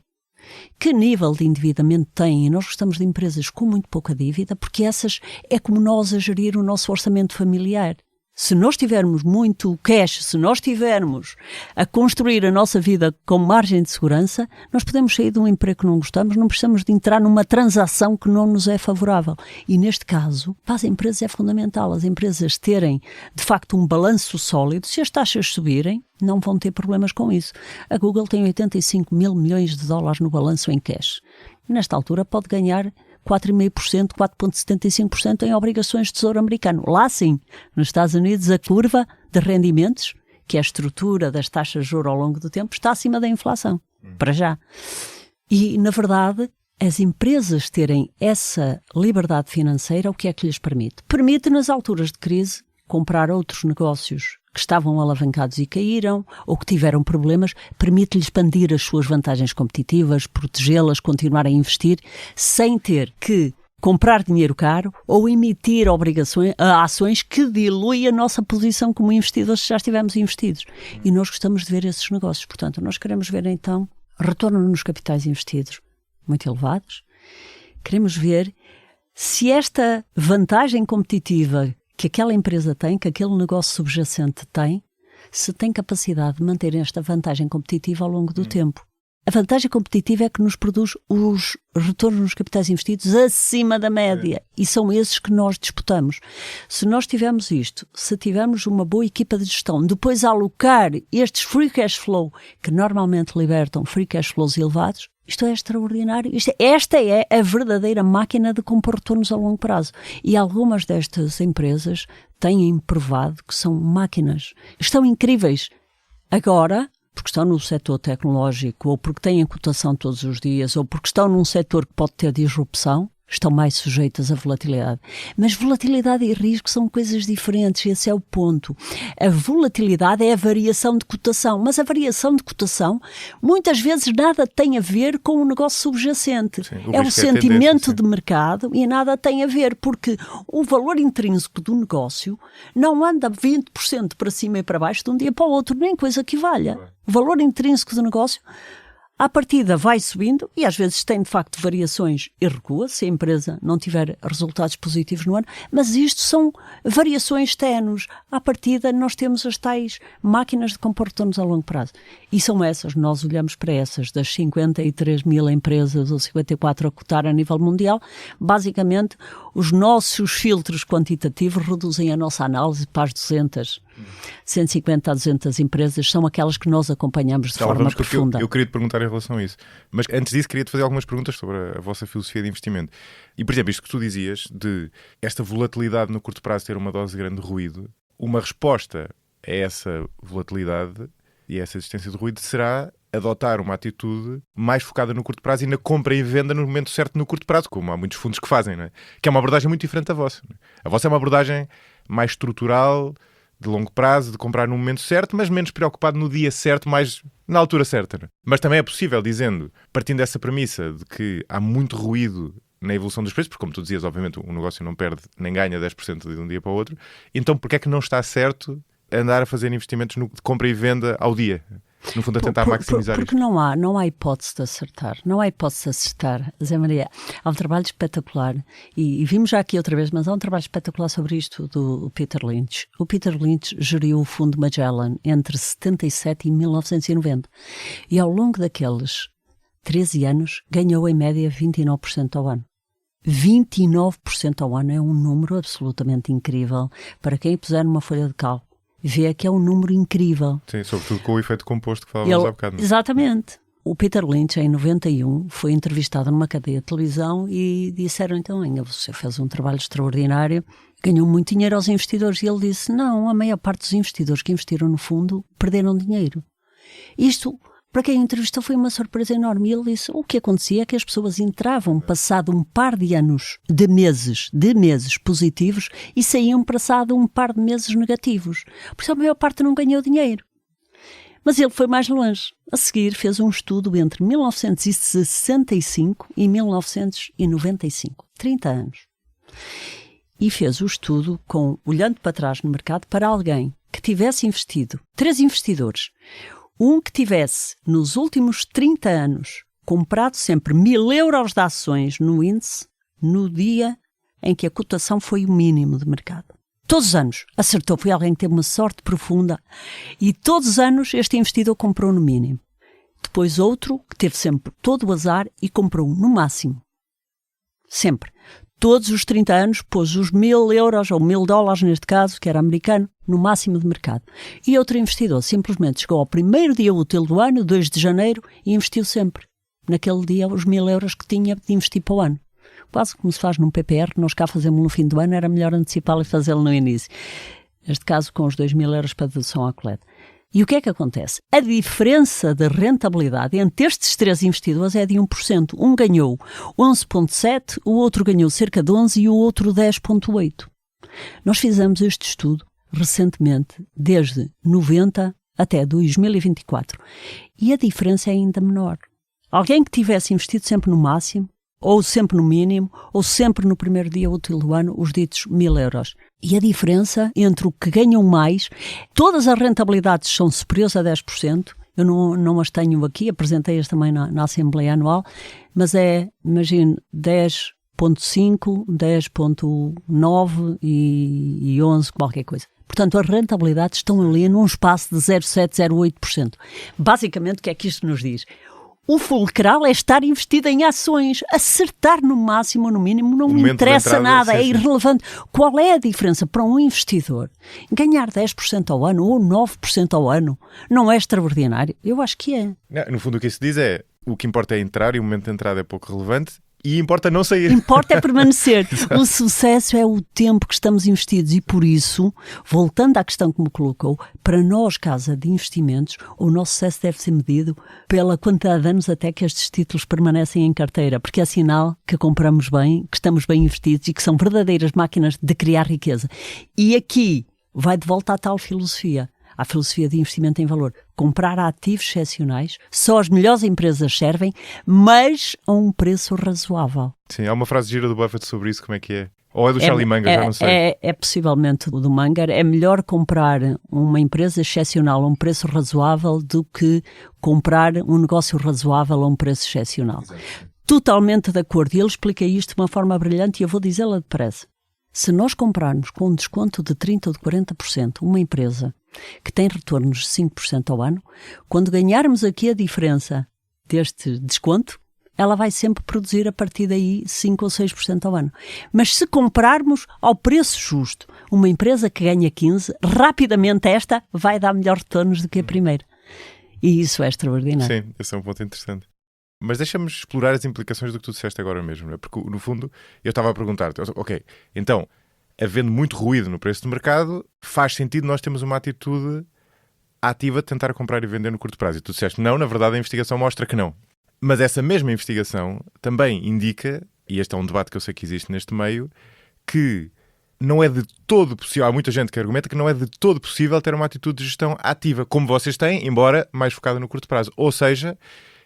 que nível de endividamento tem, e nós gostamos de empresas com muito pouca dívida, porque essas é como nós a gerir o nosso orçamento familiar. Se nós tivermos muito cash, se nós tivermos a construir a nossa vida com margem de segurança, nós podemos sair de um emprego que não gostamos, não precisamos de entrar numa transação que não nos é favorável. E neste caso, para as empresas é fundamental, as empresas terem de facto um balanço sólido. Se as taxas subirem, não vão ter problemas com isso. A Google tem 85 mil milhões de dólares no balanço em cash. Nesta altura pode ganhar 4,5%, 4,75% em obrigações de tesouro americano. Lá sim, nos Estados Unidos, a curva de rendimentos, que é a estrutura das taxas de juros ao longo do tempo, está acima da inflação, para já. E, na verdade, as empresas terem essa liberdade financeira, o que é que lhes permite? Permite, nas alturas de crise, comprar outros negócios que estavam alavancados e caíram, ou que tiveram problemas, permite-lhes expandir as suas vantagens competitivas, protegê-las, continuar a investir, sem ter que comprar dinheiro caro ou emitir ações que diluem a nossa posição como investidores se já estivermos investidos. E nós gostamos de ver esses negócios. Portanto, nós queremos ver, então, retorno nos capitais investidos muito elevados. Queremos ver se esta vantagem competitiva que aquela empresa tem, que aquele negócio subjacente tem, se tem capacidade de manter esta vantagem competitiva ao longo do tempo. A vantagem competitiva é que nos produz os retornos nos capitais investidos acima da média. E são esses que nós disputamos. Se nós tivermos isto, se tivermos uma boa equipa de gestão, depois alocar estes free cash flow, que normalmente libertam free cash flows elevados, isto é extraordinário. Esta é a verdadeira máquina de compor retornos a longo prazo. E algumas destas empresas têm provado que são máquinas. Estão incríveis. Agora, porque estão no setor tecnológico, ou porque têm cotação todos os dias, ou porque estão num setor que pode ter disrupção, estão mais sujeitas à volatilidade. Mas volatilidade e risco são coisas diferentes, esse é o ponto. A volatilidade é a variação de cotação, mas a variação de cotação muitas vezes nada tem a ver com o negócio subjacente. Sim, é o sentimento de mercado e nada tem a ver, porque o valor intrínseco do negócio não anda 20% para cima e para baixo de um dia para o outro, nem coisa que valha. O valor intrínseco do negócio, à partida, vai subindo e às vezes tem de facto variações e recua se a empresa não tiver resultados positivos no ano, mas isto são variações ténues. À partida nós temos as tais máquinas de compor retornos a longo prazo. E são essas, nós olhamos para essas, das 53 mil empresas ou 54 a cotar a nível mundial, basicamente os nossos filtros quantitativos reduzem a nossa análise para as 150 a 200 empresas, são aquelas que nós acompanhamos de forma profunda. Eu queria te perguntar em relação a isso, mas antes disso queria te fazer algumas perguntas sobre a vossa filosofia de investimento. E, por exemplo, isto que tu dizias de esta volatilidade no curto prazo ter uma dose grande de ruído, uma resposta a essa volatilidade e a essa existência de ruído será adotar uma atitude mais focada no curto prazo e na compra e venda no momento certo no curto prazo, como há muitos fundos que fazem, não é? Que é uma abordagem muito diferente da vossa. A vossa é uma abordagem mais estrutural, de longo prazo, de comprar no momento certo, mas menos preocupado no dia certo, mais na altura certa. Não é? Mas também é possível, partindo dessa premissa de que há muito ruído na evolução dos preços, porque como tu dizias, obviamente o negócio não perde nem ganha 10% de um dia para o outro, então porque é que não está certo andar a fazer investimentos de compra e venda ao dia? No fundo, a tentar maximizar porque isto. Não há hipótese de acertar. Não há hipótese de acertar, Zé Maria. Há um trabalho espetacular, e vimos já aqui outra vez, mas há um trabalho espetacular sobre isto do Peter Lynch. O Peter Lynch geriu o fundo Magellan entre 77 e 1990. E ao longo daqueles 13 anos, ganhou em média 29% ao ano. 29% ao ano é um número absolutamente incrível para quem puser numa folha de cálculo. Vê que é um número incrível. Sim, sobretudo com o efeito composto que falávamos há bocado. Exatamente. O Peter Lynch, em 91, foi entrevistado numa cadeia de televisão e disseram, então, você fez um trabalho extraordinário, ganhou muito dinheiro aos investidores. E ele disse, não, a maior parte dos investidores que investiram no fundo perderam dinheiro. Isto, para quem entrevistou, foi uma surpresa enorme. E ele disse, o que acontecia é que as pessoas entravam passado um par de anos, de meses positivos, e saíam passado um par de meses negativos. Por isso a maior parte não ganhou dinheiro. Mas ele foi mais longe. A seguir fez um estudo entre 1965 e 1995, 30 anos. E fez o estudo olhando para trás no mercado para alguém que tivesse investido, 3 investidores, um que tivesse nos últimos 30 anos comprado sempre 1.000 euros de ações no índice no dia em que a cotação foi o mínimo de mercado. Todos os anos acertou, foi alguém que teve uma sorte profunda e todos os anos este investidor comprou no mínimo. Depois outro que teve sempre todo o azar e comprou no máximo. Sempre. Todos os 30 anos pôs os 1.000 euros ou 1.000 dólares neste caso, que era americano, no máximo de mercado. E outro investidor simplesmente chegou ao primeiro dia útil do ano, 2 de janeiro, e investiu sempre. Naquele dia os 1.000 euros que tinha de investir para o ano. Quase como se faz num PPR, nós cá fazemos no fim do ano, era melhor antecipá-lo e fazê-lo no início. Neste caso com os 2.000 euros para dedução à coleta. E o que é que acontece? A diferença de rentabilidade entre estes 3 investidores é de 1%. Um ganhou 11,7%, o outro ganhou cerca de 11% e o outro 10,8%. Nós fizemos este estudo recentemente, desde 90 até 2024. E a diferença é ainda menor. Alguém que tivesse investido sempre no máximo, ou sempre no mínimo, ou sempre no primeiro dia útil do ano, os ditos 1.000 euros. E a diferença entre o que ganham mais, todas as rentabilidades são superiores a 10%, eu não as tenho aqui, apresentei-as também na Assembleia Anual, mas imagine, 10,5, 10,9 e 11, qualquer coisa. Portanto, as rentabilidades estão ali num espaço de 0,7, 0,8%. Basicamente, o que é que isto nos diz? O fulcral é estar investido em ações. Acertar no máximo ou no mínimo não me interessa nada, é irrelevante. Qual é a diferença para um investidor? Ganhar 10% ao ano ou 9% ao ano não é extraordinário? Eu acho que é. No fundo o que isso diz é, o que importa é entrar e o momento de entrada é pouco relevante. E importa não sair. Importa é permanecer. O sucesso é o tempo que estamos investidos e por isso, voltando à questão que me colocou, para nós, Casa de Investimentos, o nosso sucesso deve ser medido pela quantidade de anos até que estes títulos permanecem em carteira, porque é sinal que compramos bem, que estamos bem investidos e que são verdadeiras máquinas de criar riqueza. E aqui vai de volta à tal filosofia. À filosofia de investimento em valor. Comprar ativos excepcionais, só as melhores empresas servem, mas a um preço razoável. Sim, há uma frase gira do Buffett sobre isso, como é que é? Ou é do Charlie Munger, já não sei. É possivelmente do Munger. É melhor comprar uma empresa excepcional a um preço razoável do que comprar um negócio razoável a um preço excepcional. Exato. Totalmente de acordo. E ele explica isto de uma forma brilhante e eu vou dizê-la depressa. Se nós comprarmos com um desconto de 30% ou de 40% uma empresa que tem retornos de 5% ao ano, quando ganharmos aqui a diferença deste desconto, ela vai sempre produzir a partir daí 5% ou 6% ao ano. Mas se comprarmos ao preço justo uma empresa que ganha 15%, rapidamente esta vai dar melhores retornos do que a primeira. E isso é extraordinário. Sim, esse é um ponto interessante. Mas deixa-me explorar as implicações do que tu disseste agora mesmo, não é? Porque no fundo eu estava a perguntar-te, ok, então, havendo muito ruído no preço do mercado, faz sentido nós termos uma atitude ativa de tentar comprar e vender no curto prazo. E tu disseste, não, na verdade a investigação mostra que não. Mas essa mesma investigação também indica, e este é um debate que eu sei que existe neste meio, que não é de todo possível, há muita gente que argumenta que não é de todo possível ter uma atitude de gestão ativa, como vocês têm, embora mais focada no curto prazo. Ou seja,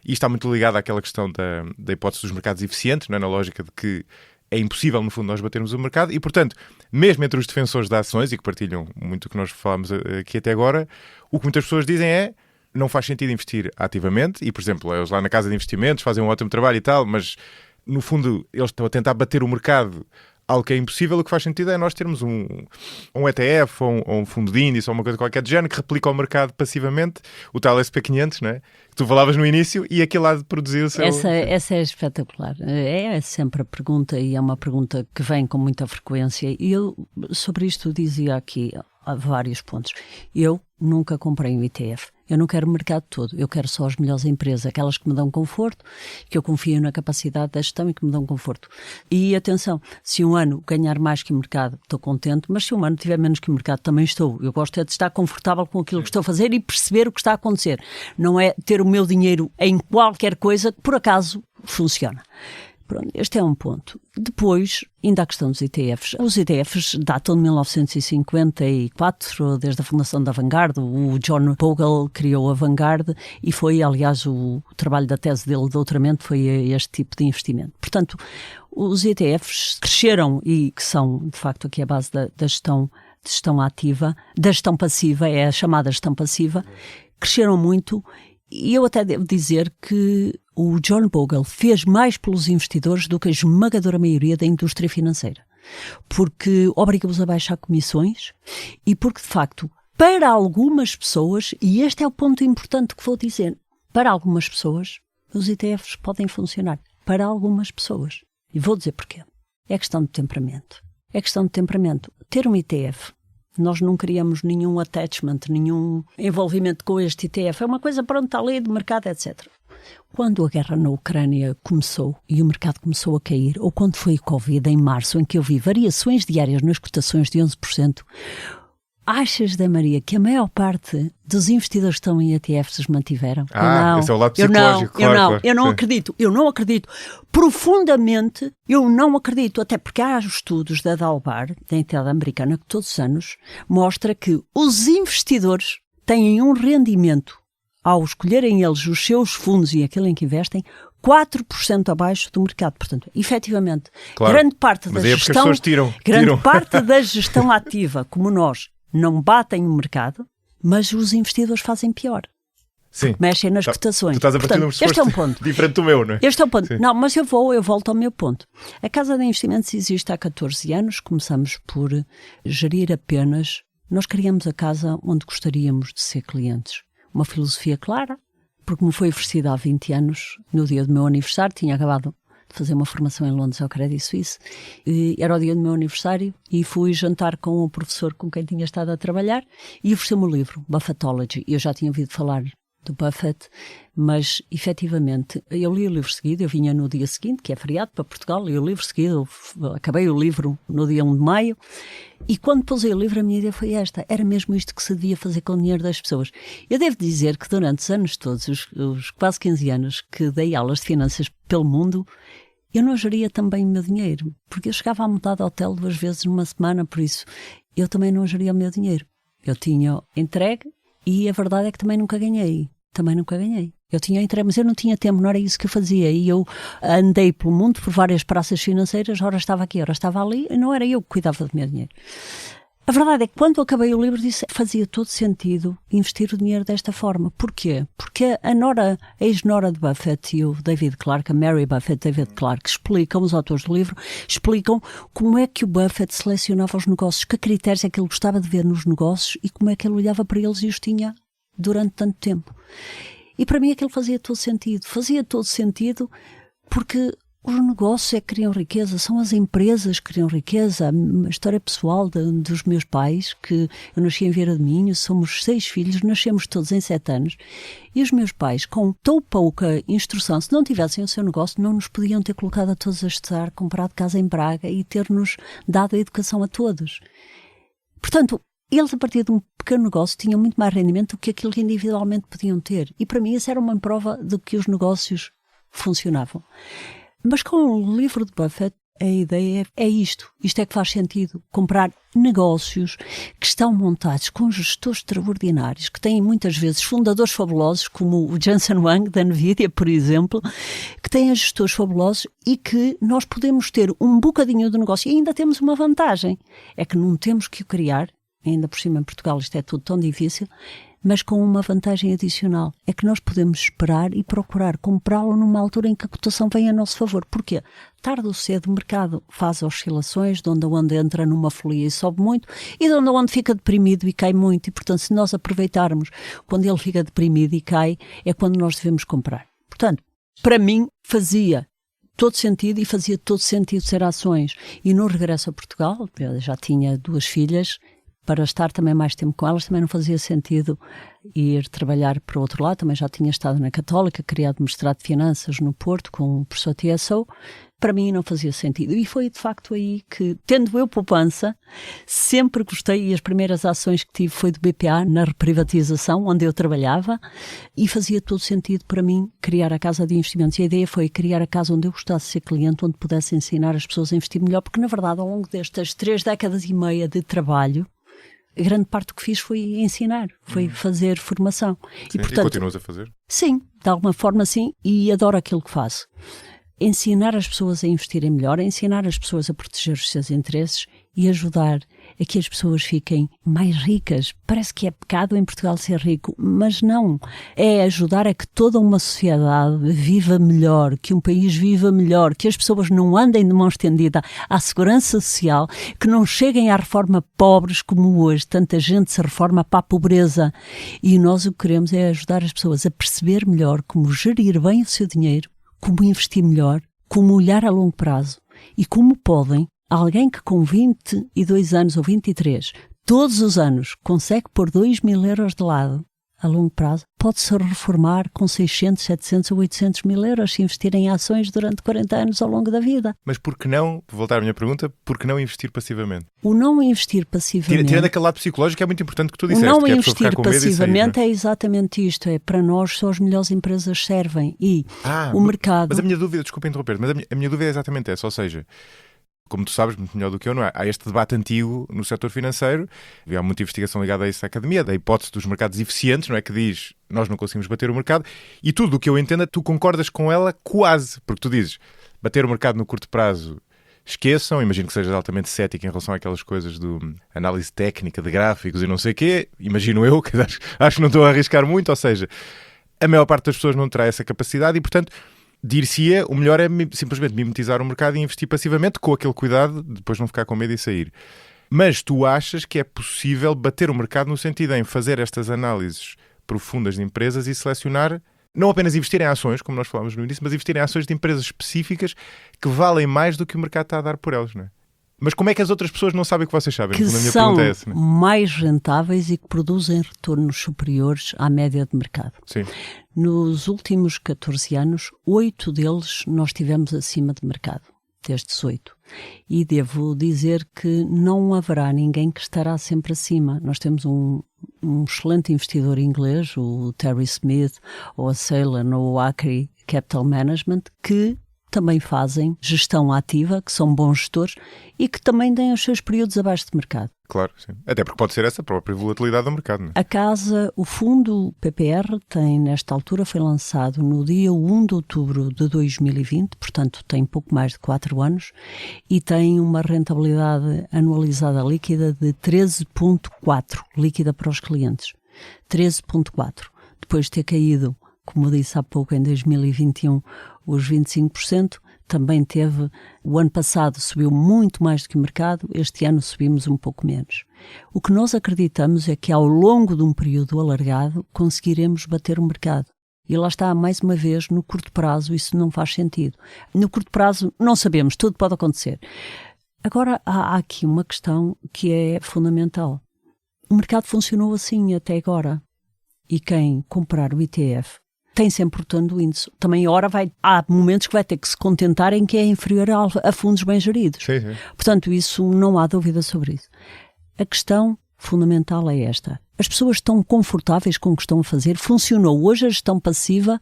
e está muito ligado àquela questão da hipótese dos mercados eficientes, não é? Na lógica de que é impossível, no fundo, nós batermos o mercado e, portanto, mesmo entre os defensores de ações, e que partilham muito o que nós falámos aqui até agora, o que muitas pessoas dizem é não faz sentido investir ativamente e, por exemplo, eles lá na Casa de Investimentos fazem um ótimo trabalho e tal, mas, no fundo, eles estão a tentar bater o mercado, algo que é impossível. O que faz sentido é nós termos um ETF ou um fundo de índice ou uma coisa qualquer de género que replica o mercado passivamente, o tal SP500, não é? Que tu falavas no início e aquele lá de produzir o seu... Essa é espetacular. É sempre a pergunta e é uma pergunta que vem com muita frequência e eu sobre isto dizia aqui há vários pontos. Eu nunca comprei um ETF. Eu não quero o mercado todo, eu quero só as melhores empresas, aquelas que me dão conforto, que eu confio na capacidade da gestão e que me dão conforto. E atenção, se um ano ganhar mais que o mercado, estou contente, mas se um ano tiver menos que o mercado, também estou. Eu gosto é de estar confortável com aquilo que estou a fazer e perceber o que está a acontecer. Não é ter o meu dinheiro em qualquer coisa que por acaso funciona. Pronto, este é um ponto. Depois, ainda a questão dos ETFs. Os ETFs datam de 1954, desde a fundação da Vanguard. O John Bogle criou a Vanguard e foi, aliás, o trabalho da tese dele de doutoramento foi este tipo de investimento. Portanto, os ETFs cresceram e que são, de facto, aqui a base da gestão ativa, da gestão passiva, é a chamada gestão passiva, cresceram muito. E eu até devo dizer que o John Bogle fez mais pelos investidores do que a esmagadora maioria da indústria financeira. Porque obriga-os a baixar comissões e porque, de facto, para algumas pessoas, e este é o ponto importante que vou dizer, para algumas pessoas, os ETFs podem funcionar. Para algumas pessoas. E vou dizer porquê. É questão de temperamento. É questão de temperamento. Ter um ETF, nós não queríamos nenhum attachment, nenhum envolvimento com este ETF. É uma coisa, pronto, está ali de mercado, etc. Quando a guerra na Ucrânia começou e o mercado começou a cair, ou quando foi o Covid, em março, em que eu vi variações diárias nas cotações de 11%, achas, da Maria, que a maior parte dos investidores que estão em ETFs os mantiveram? Esse é o lado psicológico, claro. Eu não acredito. Profundamente, eu não acredito. Até porque há estudos da Dalbar, da entidade americana, que todos os anos mostra que os investidores têm um rendimento, ao escolherem eles os seus fundos e aquilo em que investem, 4% abaixo do mercado. Portanto, efetivamente, claro, grande parte da gestão, parte da gestão ativa, como nós, não batem o mercado, mas os investidores fazem pior. Sim. Mexem nas cotações. Tu estás a partir de um este é um ponto diferente do meu, não é? Este é um ponto. Sim. Não, mas eu volto ao meu ponto. A Casa de Investimentos existe há 14 anos. Começamos por gerir apenas. Nós criamos a casa onde gostaríamos de ser clientes. Uma filosofia clara, porque me foi oferecida há 20 anos, no dia do meu aniversário. Tinha acabado de fazer uma formação em Londres ao Credit Suisse. E era o dia do meu aniversário e fui jantar com o professor com quem tinha estado a trabalhar e ofereceu-me o livro, Buffettology. Eu já tinha ouvido falar do Buffett, mas efetivamente eu li o livro seguido, eu vinha no dia seguinte, que é feriado para Portugal, li o livro seguido, acabei o livro no dia 1 de maio, e quando pusei o livro a minha ideia foi esta, era mesmo isto que se devia fazer com o dinheiro das pessoas. Eu devo dizer que durante os anos todos, os quase 15 anos que dei aulas de finanças pelo mundo, eu não geria também o meu dinheiro, porque eu chegava a mudar de hotel 2 vezes numa semana, por isso eu também não geria o meu dinheiro. Eu tinha entregue e a verdade é que também nunca ganhei. Eu tinha entregue, mas eu não tinha tempo, não era isso que eu fazia. E eu andei pelo mundo, por várias praças financeiras, ora estava aqui, ora estava ali, e não era eu que cuidava do meu dinheiro. A verdade é que quando eu acabei o livro disse que fazia todo sentido investir o dinheiro desta forma. Porquê? Porque a ex-nora de Buffett e o David Clark, a Mary Buffett e David Clark, explicam, os autores do livro, explicam como é que o Buffett selecionava os negócios, que critérios é que ele gostava de ver nos negócios e como é que ele olhava para eles e os tinha durante tanto tempo. E para mim aquilo fazia todo sentido porque os negócios é que criam riqueza, são as empresas que criam riqueza. A história pessoal dos meus pais, que eu nasci em Vieira de Minho, somos 6 filhos, nascemos todos em 7 anos, e os meus pais, com tão pouca instrução, se não tivessem o seu negócio, não nos podiam ter colocado a todos a estudar, comprado casa em Braga e ter-nos dado a educação a todos. Portanto, eles, a partir de um pequeno negócio, tinham muito mais rendimento do que aquilo que individualmente podiam ter. E para mim isso era uma prova de que os negócios funcionavam. Mas com o livro de Buffett, a ideia é isto. Isto é que faz sentido. Comprar negócios que estão montados com gestores extraordinários, que têm muitas vezes fundadores fabulosos, como o Jensen Huang, da Nvidia, por exemplo, que têm gestores fabulosos e que nós podemos ter um bocadinho do negócio. E ainda temos uma vantagem. É que não temos que o criar. Ainda por cima em Portugal isto é tudo tão difícil, mas com uma vantagem adicional, é que nós podemos esperar e procurar comprá-lo numa altura em que a cotação vem a nosso favor. Porquê? Tarde ou cedo o mercado faz oscilações, de onde entra numa folia e sobe muito, e de onde fica deprimido e cai muito, e portanto se nós aproveitarmos quando ele fica deprimido e cai, é quando nós devemos comprar. Portanto, para mim fazia todo sentido e fazia todo sentido ser ações. E no regresso a Portugal, eu já tinha 2 filhas, para estar também mais tempo com elas, também não fazia sentido ir trabalhar para o outro lado. Também já tinha estado na Católica, criado mestrado de Finanças no Porto com o professor TSO. Para mim não fazia sentido. E foi de facto aí que, tendo eu poupança, sempre gostei, e as primeiras ações que tive foi do BPA na reprivatização, onde eu trabalhava, e fazia todo sentido para mim criar a casa de investimentos. E a ideia foi criar a casa onde eu gostasse de ser cliente, onde pudesse ensinar as pessoas a investir melhor, porque na verdade ao longo destas 3 décadas e meia de trabalho, a grande parte do que fiz foi ensinar, foi fazer formação. Sim, e continuas a fazer? Sim, de alguma forma sim, e adoro aquilo que faço. Ensinar as pessoas a investirem melhor, ensinar as pessoas a proteger os seus interesses e ajudar a que as pessoas fiquem mais ricas. Parece que é pecado em Portugal ser rico, mas não. É ajudar a que toda uma sociedade viva melhor, que um país viva melhor, que as pessoas não andem de mão estendida à segurança social, que não cheguem à reforma pobres como hoje. Tanta gente se reforma para a pobreza. E nós o que queremos é ajudar as pessoas a perceber melhor como gerir bem o seu dinheiro, como investir melhor, como olhar a longo prazo e como podem, alguém que com 22 anos ou 23, todos os anos consegue pôr 2.000 euros de lado a longo prazo, pode-se reformar com 600, 700 ou 800 mil euros se investir em ações durante 40 anos ao longo da vida. Mas por que não, vou voltar à minha pergunta, por que não investir passivamente? O não investir passivamente... Tirando aquele lado psicológico, é muito importante que tu disseste. O não que é investir passivamente é exatamente isto, é para nós só as melhores empresas servem e o mercado... Mas a minha dúvida, desculpa interromper, mas a minha dúvida é exatamente essa, ou seja... Como tu sabes, muito melhor do que eu, não é? Há este debate antigo no setor financeiro, há muita investigação ligada a isso na academia, da hipótese dos mercados eficientes, não é? Que diz, nós não conseguimos bater o mercado, e tudo o que eu entendo, tu concordas com ela quase, porque tu dizes, bater o mercado no curto prazo, esqueçam, imagino que sejas altamente cético em relação àquelas coisas do análise técnica de gráficos e não sei o quê, imagino eu, que acho que não estou a arriscar muito, ou seja, a maior parte das pessoas não terá essa capacidade e, portanto, dir-se-ia, o melhor é simplesmente mimetizar o mercado e investir passivamente com aquele cuidado de depois não ficar com medo e sair. Mas tu achas que é possível bater o mercado no sentido em fazer estas análises profundas de empresas e selecionar, não apenas investir em ações, como nós falámos no início, mas investir em ações de empresas específicas que valem mais do que o mercado está a dar por elas, não é? Mas como é que as outras pessoas não sabem o que vocês sabem? Que a minha são pergunta é essa, não é? mais rentáveis e que produzem retornos superiores à média de mercado. Sim. Nos últimos 14 anos, 8 deles nós tivemos acima de mercado, destes 8. E devo dizer que não haverá ninguém que estará sempre acima. Nós temos um excelente investidor inglês, o Terry Smith, ou a Ceylon, ou o Acri Capital Management, que também fazem gestão ativa, que são bons gestores e que também têm os seus períodos abaixo de mercado. Claro, sim. Até porque pode ser essa a própria volatilidade do mercado, não é? A casa, o fundo PPR tem, nesta altura, foi lançado no dia 1 de outubro de 2020, portanto tem pouco mais de 4 anos, e tem uma rentabilidade anualizada líquida de 13,4, líquida para os clientes. 13,4. Depois de ter caído, como disse há pouco, em 2021, os 25%, também teve, o ano passado subiu muito mais do que o mercado, este ano subimos um pouco menos. O que nós acreditamos é que ao longo de um período alargado conseguiremos bater o mercado. E lá está, mais uma vez, no curto prazo isso não faz sentido. No curto prazo não sabemos, tudo pode acontecer. Agora há aqui uma questão que é fundamental. O mercado funcionou assim até agora. E quem comprar o ETF tem sempre portanto o índice. Também há momentos que vai ter que se contentar em que é inferior a fundos bem geridos. Sim, sim. Portanto, isso não há dúvida sobre isso. A questão fundamental é esta. As pessoas estão confortáveis com o que estão a fazer. Funcionou. Hoje a gestão passiva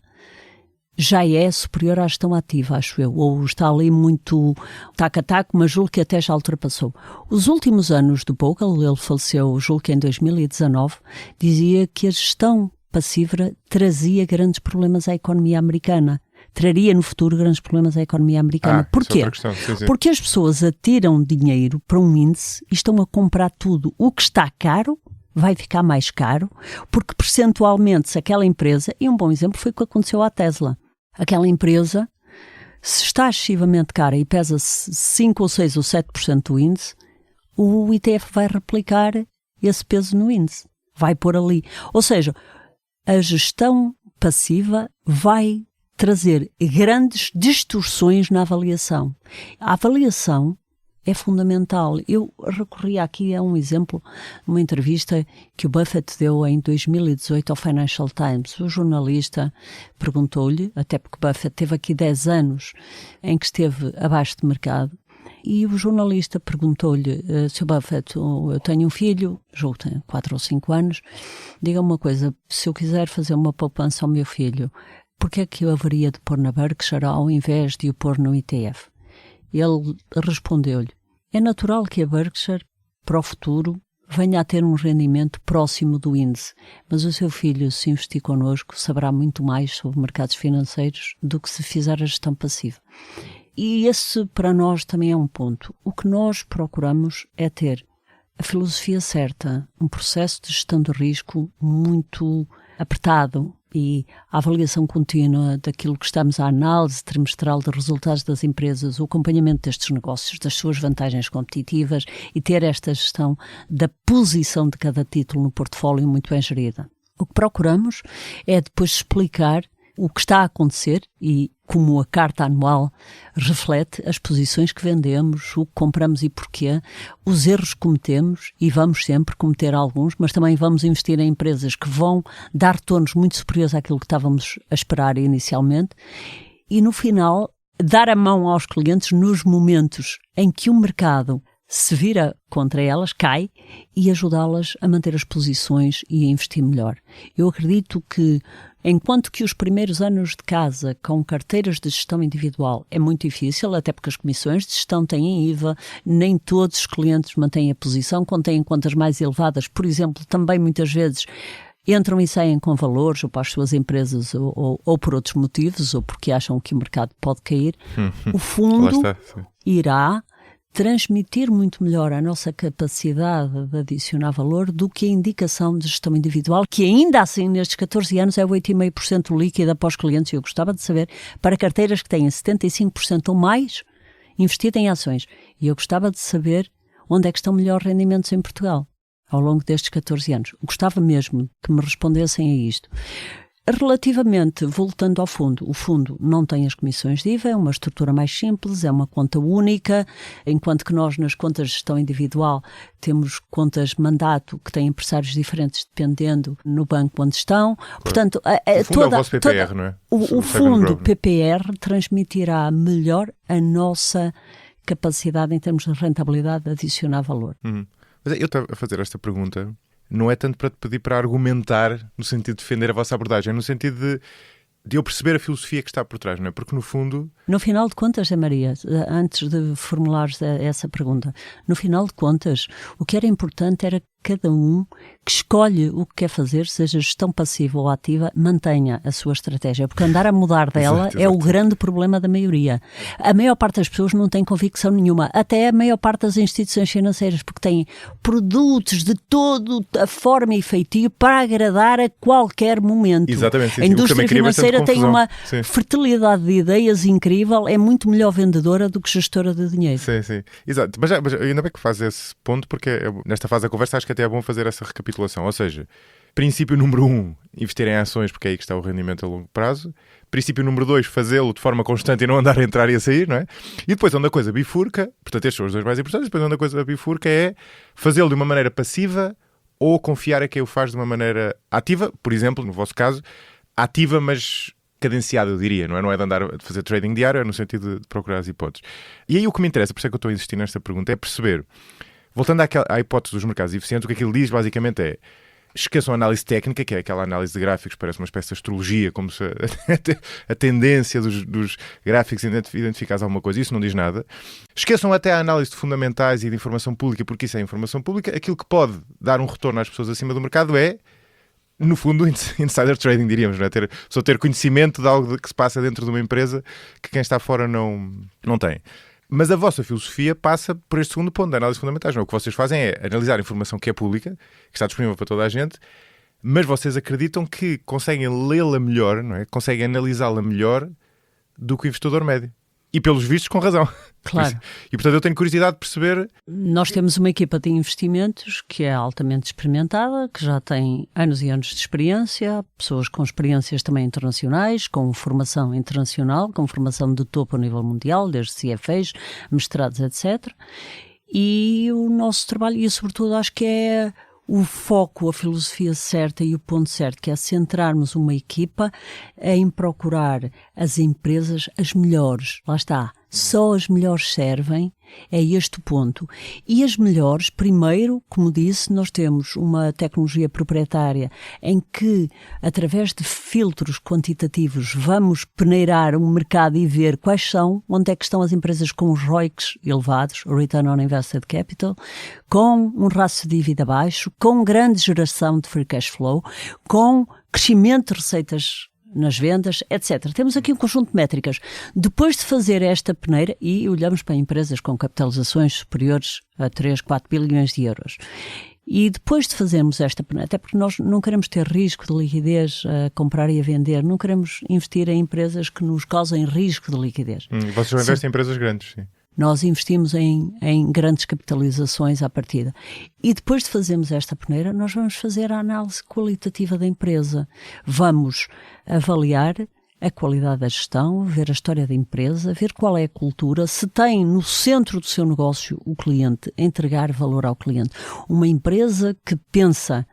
já é superior à gestão ativa, acho eu. Ou está ali muito taco-a-taco, mas julgo que até já ultrapassou. Os últimos anos do Bogle, ele faleceu, julgo que em 2019, dizia que a gestão passiva trazia grandes problemas à economia americana. Traria no futuro grandes problemas à economia americana. Porquê? Sim. Porque as pessoas atiram dinheiro para um índice e estão a comprar tudo. O que está caro vai ficar mais caro, porque percentualmente se aquela empresa, e um bom exemplo foi o que aconteceu à Tesla, aquela empresa, se está excessivamente cara e pesa 5 ou 6 ou 7% do índice, o ETF vai replicar esse peso no índice. Vai pôr ali. Ou seja, a gestão passiva vai trazer grandes distorções na avaliação. A avaliação é fundamental. Eu recorri aqui a um exemplo, uma entrevista que o Buffett deu em 2018 ao Financial Times. O jornalista perguntou-lhe, até porque Buffett teve aqui 10 anos em que esteve abaixo de mercado, e o jornalista perguntou-lhe, Sr. Buffett, eu tenho um filho, julgo que tem 4 ou 5 anos, diga-me uma coisa, se eu quiser fazer uma poupança ao meu filho, por que é que eu haveria de pôr na Berkshire ao invés de o pôr no ETF? Ele respondeu-lhe, é natural que a Berkshire, para o futuro, venha a ter um rendimento próximo do índice, mas o seu filho, se investir connosco, saberá muito mais sobre mercados financeiros do que se fizer a gestão passiva. E esse, para nós, também é um ponto. O que nós procuramos é ter a filosofia certa, um processo de gestão de risco muito apertado e a avaliação contínua daquilo que estamos à análise trimestral de resultados das empresas, o acompanhamento destes negócios, das suas vantagens competitivas e ter esta gestão da posição de cada título no portfólio muito bem gerida. O que procuramos é depois explicar o que está a acontecer e como a carta anual reflete as posições que vendemos, o que compramos e porquê, os erros que cometemos, e vamos sempre cometer alguns, mas também vamos investir em empresas que vão dar retornos muito superiores àquilo que estávamos a esperar inicialmente, e no final dar a mão aos clientes nos momentos em que o mercado se vira contra elas, cai, e ajudá-las a manter as posições e a investir melhor. Eu acredito que, enquanto que os primeiros anos de casa com carteiras de gestão individual é muito difícil, até porque as comissões de gestão têm IVA, nem todos os clientes mantêm a posição, quando têm contas mais elevadas, por exemplo, também muitas vezes entram e saem com valores, ou para as suas empresas, ou por outros motivos, ou porque acham que o mercado pode cair. O fundo irá transmitir muito melhor a nossa capacidade de adicionar valor do que a indicação de gestão individual, que ainda assim nestes 14 anos é 8,5% líquida para os clientes. Eu gostava de saber, para carteiras que têm 75% ou mais investido em ações, e eu gostava de saber onde é que estão melhores rendimentos em Portugal ao longo destes 14 anos. Eu gostava mesmo que me respondessem a isto. Relativamente, voltando ao fundo, o fundo não tem as comissões de IVA, é uma estrutura mais simples, é uma conta única, enquanto que nós nas contas de gestão individual temos contas mandato que têm empresários diferentes dependendo no banco onde estão. Portanto, o fundo é o vosso PPR, não é? O fundo PPR transmitirá melhor a nossa capacidade em termos de rentabilidade de adicionar valor. Mas eu estava a fazer esta pergunta, não é tanto para te pedir para argumentar no sentido de defender a vossa abordagem, é no sentido de eu perceber a filosofia que está por trás, não é? Porque no fundo... No final de contas, Maria, antes de formulares essa pergunta, no final de contas, o que era importante era que cada um que escolhe o que quer fazer, seja gestão passiva ou ativa, mantenha a sua estratégia, porque andar a mudar dela é o grande problema da maioria. A maior parte das pessoas não tem convicção nenhuma, até a maior parte das instituições financeiras, porque têm produtos de toda a forma e feitio para agradar a qualquer momento. Exatamente, sim, a indústria financeira tem uma fertilidade de ideias incrível, é muito melhor vendedora do que gestora de dinheiro. Sim, sim. Exato. Mas ainda bem que faz esse ponto, porque nesta fase da conversa acho que até é bom fazer essa recapitulação. Ou seja, princípio número 1, investir em ações, porque é aí que está o rendimento a longo prazo. Princípio número 2, fazê-lo de forma constante e não andar a entrar e a sair, não é? E depois onde a coisa bifurca, portanto estes são os dois mais importantes, depois onde a coisa bifurca é fazê-lo de uma maneira passiva ou confiar a quem o faz de uma maneira ativa, por exemplo, no vosso caso, ativa, mas cadenciado, eu diria, não é? Não é de andar a fazer trading diário, é no sentido de procurar as hipóteses. E aí o que me interessa, por isso é que eu estou a insistir nesta pergunta, é perceber, voltando à hipótese dos mercados eficientes, o que aquilo diz basicamente é: esqueçam a análise técnica, que é aquela análise de gráficos, parece uma espécie de astrologia, como se a tendência dos gráficos identificasse alguma coisa, isso não diz nada. Esqueçam até a análise de fundamentais e de informação pública, porque isso é informação pública. Aquilo que pode dar um retorno às pessoas acima do mercado é, no fundo, insider trading, diríamos, não é? Só ter conhecimento de algo que se passa dentro de uma empresa que quem está fora não tem. Mas a vossa filosofia passa por este segundo ponto da análise fundamentais. Não? O que vocês fazem é analisar a informação que é pública, que está disponível para toda a gente, mas vocês acreditam que conseguem lê-la melhor, não é? Conseguem analisá-la melhor do que o investidor médio. E pelos vistos com razão. Claro. E portanto eu tenho curiosidade de perceber... Nós temos uma equipa de investimentos que é altamente experimentada, que já tem anos e anos de experiência, pessoas com experiências também internacionais, com formação internacional, com formação de topo a nível mundial, desde CFAs, mestrados, etc. E o nosso trabalho, e sobretudo acho que é o foco, a filosofia certa e o ponto certo, que é centrarmos uma equipa em procurar as empresas as melhores. Lá está. Só as melhores servem, é este o ponto. E as melhores, primeiro, como disse, nós temos uma tecnologia proprietária em que, através de filtros quantitativos, vamos peneirar um mercado e ver quais são, onde é que estão as empresas com os ROICs elevados, o Return on Invested Capital, com um rácio de dívida baixo, com grande geração de free cash flow, com crescimento de receitas nas vendas, etc. Temos aqui um conjunto de métricas. Depois de fazer esta peneira, e olhamos para empresas com capitalizações superiores a 3, 4 bilhões de euros, e depois de fazermos esta peneira, até porque nós não queremos ter risco de liquidez a comprar e a vender, não queremos investir em empresas que nos causem risco de liquidez. Vocês já investem em empresas grandes, sim. Nós investimos em grandes capitalizações à partida. E depois de fazermos esta peneira, nós vamos fazer a análise qualitativa da empresa. Vamos avaliar a qualidade da gestão, ver a história da empresa, ver qual é a cultura, se tem no centro do seu negócio o cliente, entregar valor ao cliente. Uma empresa que pensa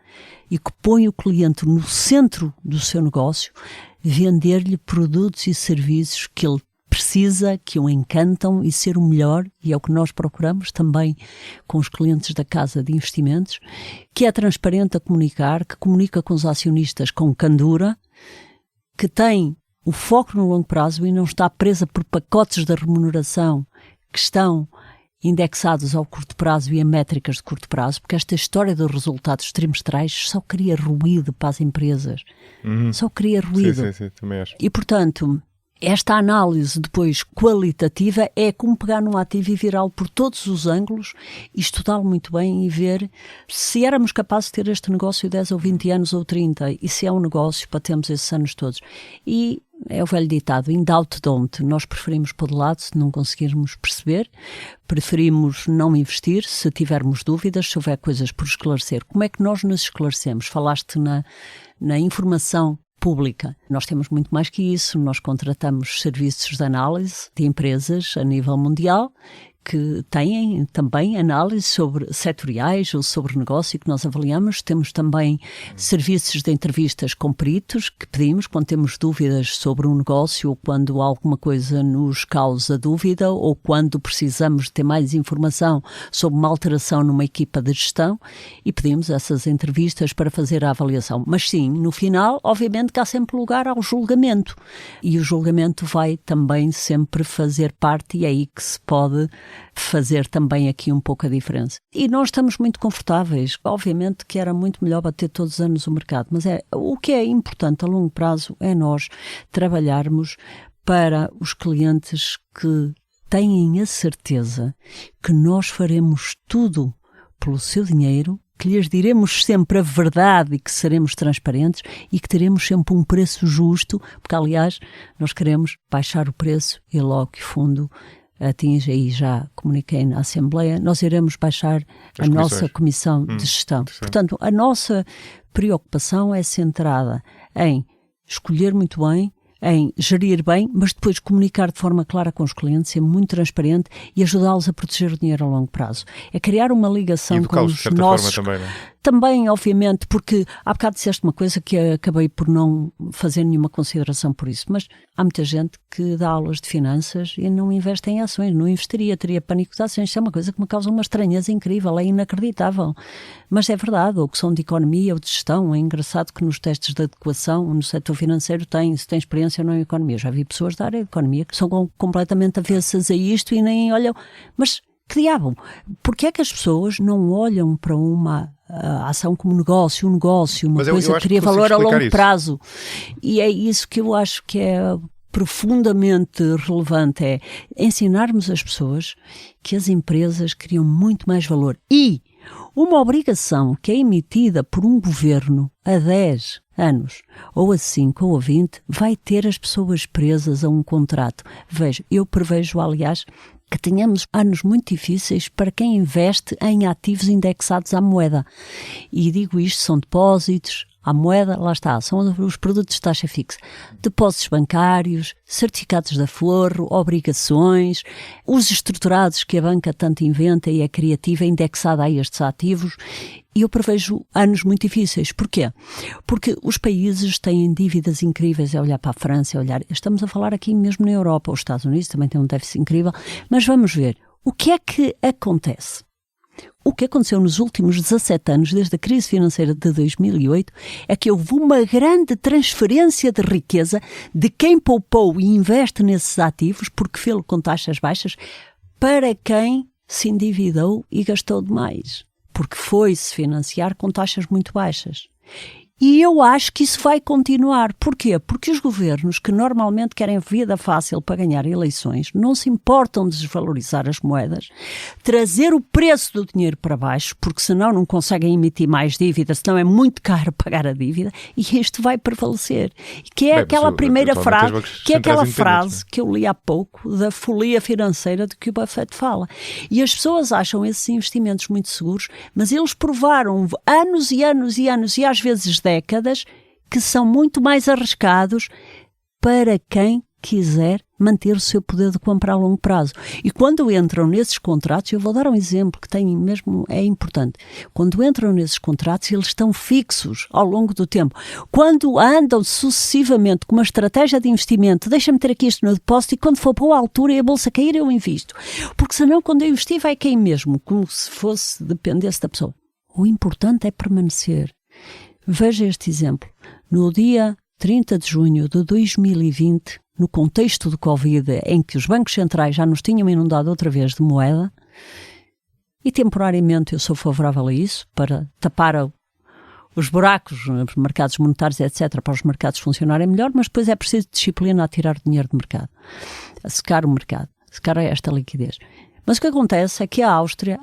e que põe o cliente no centro do seu negócio, vender-lhe produtos e serviços que ele precisa, que o encantam e ser o melhor, e é o que nós procuramos também com os clientes da Casa de Investimentos, que é transparente a comunicar, que comunica com os acionistas com candura, que tem o foco no longo prazo e não está presa por pacotes de remuneração que estão indexados ao curto prazo e a métricas de curto prazo, porque esta história dos resultados trimestrais só cria ruído para as empresas. Só cria ruído. Sim, também acho. E, portanto, esta análise depois qualitativa é como pegar num ativo e virá-lo por todos os ângulos e estudá-lo muito bem e ver se éramos capazes de ter este negócio 10 ou 20 anos ou 30 e se é um negócio para termos esses anos todos. E é o velho ditado, in doubt don't. Nós preferimos pôr de lado se não conseguirmos perceber, preferimos não investir se tivermos dúvidas, se houver coisas por esclarecer. Como é que nós nos esclarecemos? Falaste na informação pública. Nós temos muito mais que isso. Nós contratamos serviços de análise de empresas a nível mundial que têm também análise sobre setoriais ou sobre negócio que nós avaliamos. Temos também serviços de entrevistas com peritos que pedimos quando temos dúvidas sobre um negócio ou quando alguma coisa nos causa dúvida ou quando precisamos de ter mais informação sobre uma alteração numa equipa de gestão e pedimos essas entrevistas para fazer a avaliação. Mas sim, no final, obviamente que há sempre lugar ao julgamento e o julgamento vai também sempre fazer parte e é aí que se pode fazer também aqui um pouco a diferença. E nós estamos muito confortáveis. Obviamente que era muito melhor bater todos os anos o mercado, mas o que é importante a longo prazo é nós trabalharmos para os clientes que têm a certeza que nós faremos tudo pelo seu dinheiro, que lhes diremos sempre a verdade e que seremos transparentes e que teremos sempre um preço justo, porque aliás nós queremos baixar o preço e logo que fundo atinge, aí já comuniquei na Assembleia, nós iremos baixar a nossa comissão de gestão. Portanto, a nossa preocupação é centrada em escolher muito bem, em gerir bem, mas depois comunicar de forma clara com os clientes, ser muito transparente e ajudá-los a proteger o dinheiro a longo prazo. É criar uma ligação com os nossos... Forma também, não é? Também, obviamente, porque há bocado disseste uma coisa que acabei por não fazer nenhuma consideração por isso, mas há muita gente que dá aulas de finanças e não investe em ações, não investiria, teria pânico de ações. Isso é uma coisa que me causa uma estranheza incrível, é inacreditável. Mas é verdade, ou que são de economia ou de gestão. É engraçado que nos testes de adequação no setor financeiro se tem experiência ou não em economia. Já vi pessoas da área de economia que são completamente avessas a isto e nem olham. Mas que diabo? Porque é que as pessoas não olham para uma ação como negócio, uma coisa que cria valor a longo prazo? E é isso que eu acho que é profundamente relevante, é ensinarmos as pessoas que as empresas criam muito mais valor. E Uma obrigação que é emitida por um governo a 10 anos, ou a 5 ou a 20, vai ter as pessoas presas a um contrato. Veja, eu prevejo, aliás, que tenhamos anos muito difíceis para quem investe em ativos indexados à moeda. E digo isto, são depósitos, à moeda, lá está, são os produtos de taxa fixa. Depósitos bancários, certificados de aforro, obrigações, os estruturados que a banca tanto inventa e é criativa, indexada a estes ativos. E eu prevejo anos muito difíceis. Porquê? Porque os países têm dívidas incríveis, é olhar para a França, é olhar... Estamos a falar aqui mesmo na Europa, os Estados Unidos também têm um déficit incrível, mas vamos ver, o que é que acontece? O que aconteceu nos últimos 17 anos, desde a crise financeira de 2008, é que houve uma grande transferência de riqueza de quem poupou e investe nesses ativos, porque fê-lo com taxas baixas, para quem se endividou e gastou demais. Porque foi-se financiar com taxas muito baixas. E eu acho que isso vai continuar. Porquê? Porque os governos, que normalmente querem vida fácil para ganhar eleições, não se importam de desvalorizar as moedas, trazer o preço do dinheiro para baixo, porque senão não conseguem emitir mais dívida, senão é muito caro pagar a dívida, e isto vai prevalecer. Que é aquela primeira frase, que é aquela frase que eu li há pouco, da folia financeira de que o Buffett fala. E as pessoas acham esses investimentos muito seguros, mas eles provaram anos e anos e anos, e às vezes décadas, que são muito mais arriscados para quem quiser manter o seu poder de compra a longo prazo. E quando entram nesses contratos, eu vou dar um exemplo que tem mesmo, é importante. Quando entram nesses contratos, eles estão fixos ao longo do tempo. Quando andam sucessivamente com uma estratégia de investimento, deixa-me ter aqui isto no depósito e quando for boa altura e a bolsa cair, eu invisto. Porque senão, quando eu investir, vai cair mesmo, como se fosse, dependesse da pessoa. O importante é permanecer. Veja este exemplo. No dia 30 de junho de 2020, no contexto do Covid, em que os bancos centrais já nos tinham inundado outra vez de moeda, e temporariamente eu sou favorável a isso, para tapar os buracos nos mercados monetários, etc., para os mercados funcionarem melhor, mas depois é preciso disciplina a tirar dinheiro do mercado, a secar o mercado, secar esta liquidez. Mas o que acontece é que a Áustria,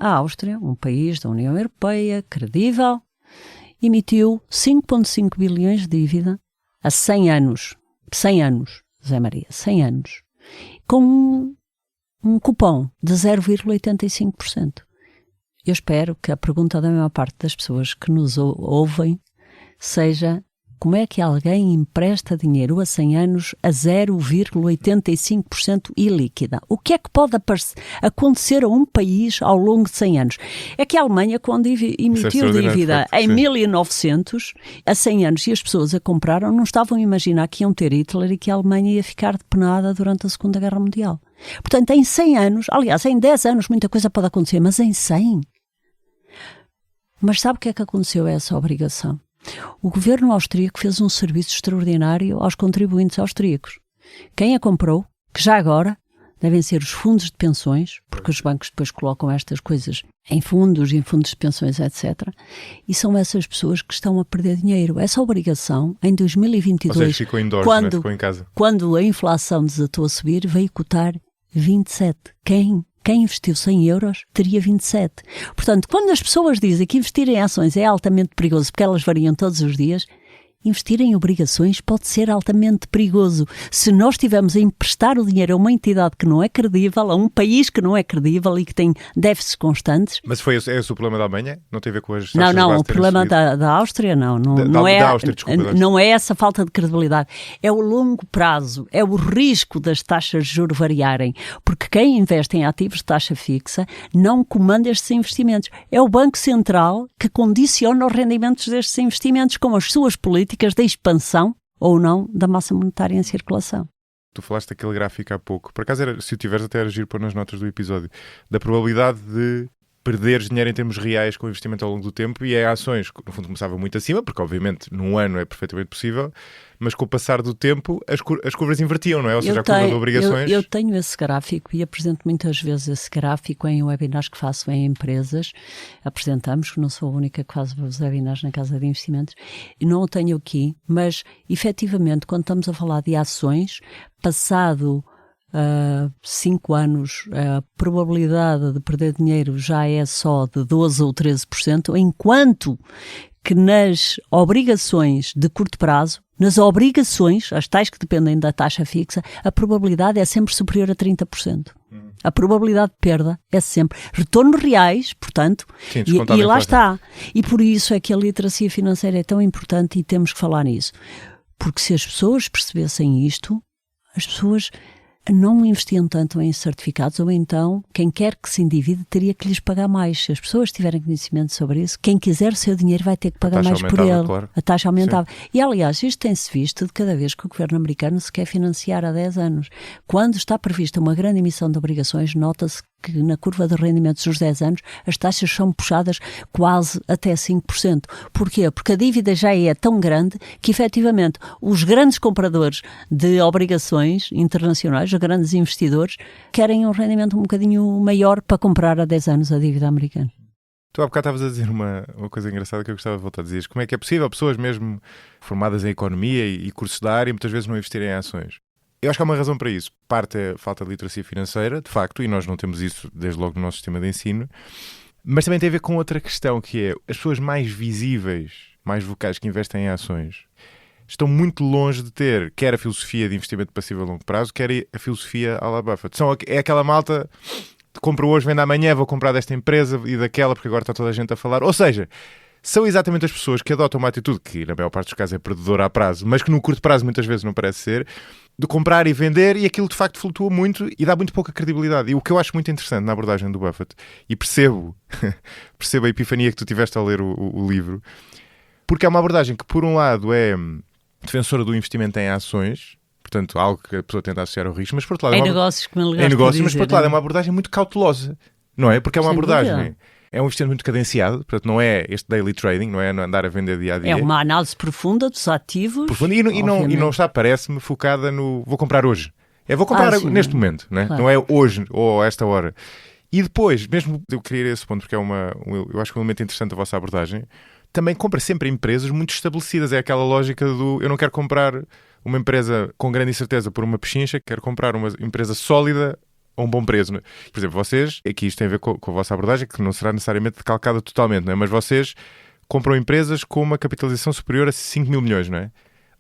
um país da União Europeia, credível, emitiu 5,5 bilhões de dívida a 100 anos. 100 anos, Zé Maria, 100 anos. Com um cupom de 0,85%. Eu espero que a pergunta da maior parte das pessoas que nos ouvem seja: como é que alguém empresta dinheiro a 100 anos a 0,85% ilíquida? O que é que pode acontecer a um país ao longo de 100 anos? É que a Alemanha, quando emitiu dívida em 1900, a 100 anos, e as pessoas a compraram, não estavam a imaginar que iam ter Hitler e que a Alemanha ia ficar depenada durante a Segunda Guerra Mundial. Portanto, em 100 anos, aliás, em 10 anos muita coisa pode acontecer, mas em 100... Mas sabe o que é que aconteceu a essa obrigação? O governo austríaco fez um serviço extraordinário aos contribuintes austríacos. Quem a comprou, que já agora devem ser os fundos de pensões, porque os bancos depois colocam estas coisas em fundos de pensões, etc. E são essas pessoas que estão a perder dinheiro. Essa obrigação, em 2022, ou seja, ficou indoors, ficou em casa. Quando a inflação desatou a subir, veio cotar 27. Quem investiu 100 euros teria 27. Portanto, quando as pessoas dizem que investir em ações é altamente perigoso porque elas variam todos os dias, investir em obrigações pode ser altamente perigoso. Se nós estivermos a emprestar o dinheiro a uma entidade que não é credível, a um país que não é credível e que tem déficits constantes... Mas foi esse o problema da Alemanha? Não tem a ver com as taxas Não, o problema da Áustria não é, da Áustria, desculpa, não é essa falta de credibilidade. É o longo prazo, é o risco das taxas de juros variarem. Porque quem investe em ativos de taxa fixa não comanda estes investimentos. É o Banco Central que condiciona os rendimentos destes investimentos com as suas políticas de expansão ou não da massa monetária em circulação. Tu falaste daquele gráfico há pouco. Por acaso, se o tiveres até a agir pôr nas notas do episódio, da probabilidade de perderes dinheiro em termos reais com o investimento ao longo do tempo, e é ações que no fundo começava muito acima, porque obviamente num ano é perfeitamente possível, mas com o passar do tempo as curvas invertiam, não é? Ou seja, a curva de obrigações... Eu tenho esse gráfico e apresento muitas vezes esse gráfico em webinars que faço em empresas. Apresentamos, não sou a única que faz os webinars na Casa de Investimentos, e não o tenho aqui, mas efetivamente quando estamos a falar de ações, passado 5 anos, a probabilidade de perder dinheiro já é só de 12% ou 13%, enquanto que nas obrigações de curto prazo, nas obrigações, as tais que dependem da taxa fixa, a probabilidade é sempre superior a 30%. A probabilidade de perda é sempre retornos reais, portanto, Sim, e lá está. E por isso é que a literacia financeira é tão importante e temos que falar nisso. Porque se as pessoas percebessem isto, as pessoas não investiam tanto em certificados, ou então quem quer que se endivide teria que lhes pagar mais. Se as pessoas tiverem conhecimento sobre isso, quem quiser o seu dinheiro vai ter que pagar mais por ele. Claro. A taxa aumentava. Sim. E aliás, isto tem-se visto de cada vez que o governo americano se quer financiar há 10 anos. Quando está prevista uma grande emissão de obrigações, nota-se que na curva de rendimentos dos 10 anos as taxas são puxadas quase até 5%. Porquê? Porque a dívida já é tão grande que, efetivamente, os grandes compradores de obrigações internacionais, os grandes investidores, querem um rendimento um bocadinho maior para comprar há 10 anos a dívida americana. Tu há bocado estavas a dizer uma coisa engraçada que eu gostava de voltar a dizer. Como é que é possível pessoas mesmo formadas em economia e cursos da área muitas vezes não investirem em ações? Eu acho que há uma razão para isso. Parte é a falta de literacia financeira, de facto, e nós não temos isso desde logo no nosso sistema de ensino, mas também tem a ver com outra questão, que é as pessoas mais visíveis, mais vocais que investem em ações, estão muito longe de ter quer a filosofia de investimento passivo a longo prazo, quer a filosofia à la Buffett. É aquela malta que compra hoje, vende amanhã, vou comprar desta empresa e daquela, porque agora está toda a gente a falar. Ou seja, são exatamente as pessoas que adotam uma atitude que, na maior parte dos casos, é perdedora a prazo, mas que no curto prazo muitas vezes não parece ser, de comprar e vender, e aquilo de facto flutua muito e dá muito pouca credibilidade. E o que eu acho muito interessante na abordagem do Buffett, e percebo a epifania que tu tiveste ao ler o livro, porque é uma abordagem que, por um lado, é defensora do investimento em ações, portanto, algo que a pessoa tenta associar ao risco, mas por outro lado... negócios, como ele gosta de dizer, mas por outro lado é uma abordagem muito cautelosa, não é? Porque é uma abordagem... É um investimento muito cadenciado, portanto não é este daily trading, não é andar a vender dia a dia. É uma análise profunda dos ativos. E não está, parece-me, focada no vou comprar hoje. Vou comprar neste momento, não é? Claro. Não é hoje ou a esta hora. E depois, mesmo eu queria ir a esse ponto, porque eu acho que é um elemento interessante da vossa abordagem, também compra sempre empresas muito estabelecidas. É aquela lógica do eu não quero comprar uma empresa com grande incerteza por uma pechincha, quero comprar uma empresa sólida a um bom preço. Por exemplo, vocês, aqui isto tem a ver com a vossa abordagem, que não será necessariamente calcada totalmente, não é? Mas vocês compram empresas com uma capitalização superior a 5 mil milhões, não é?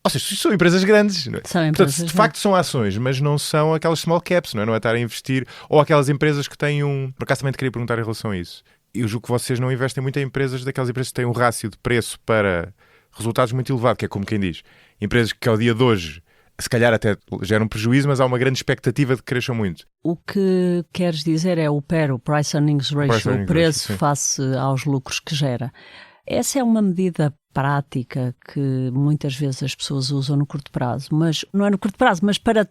Ou seja, são empresas grandes, não é? Portanto, de facto são ações, mas não são aquelas small caps, não é? Não é estar a investir, ou aquelas empresas que têm Por acaso também te queria perguntar em relação a isso. Eu julgo que vocês não investem muito em empresas, daquelas empresas que têm um rácio de preço para resultados muito elevado, que é como quem diz, empresas que ao dia de hoje se calhar até geram prejuízo, mas há uma grande expectativa de que cresçam muito. O que queres dizer é o PER, o Price Earnings Ratio, o preço face aos lucros que gera. Essa é uma medida prática que muitas vezes as pessoas usam no curto prazo, mas não é no curto prazo, mas para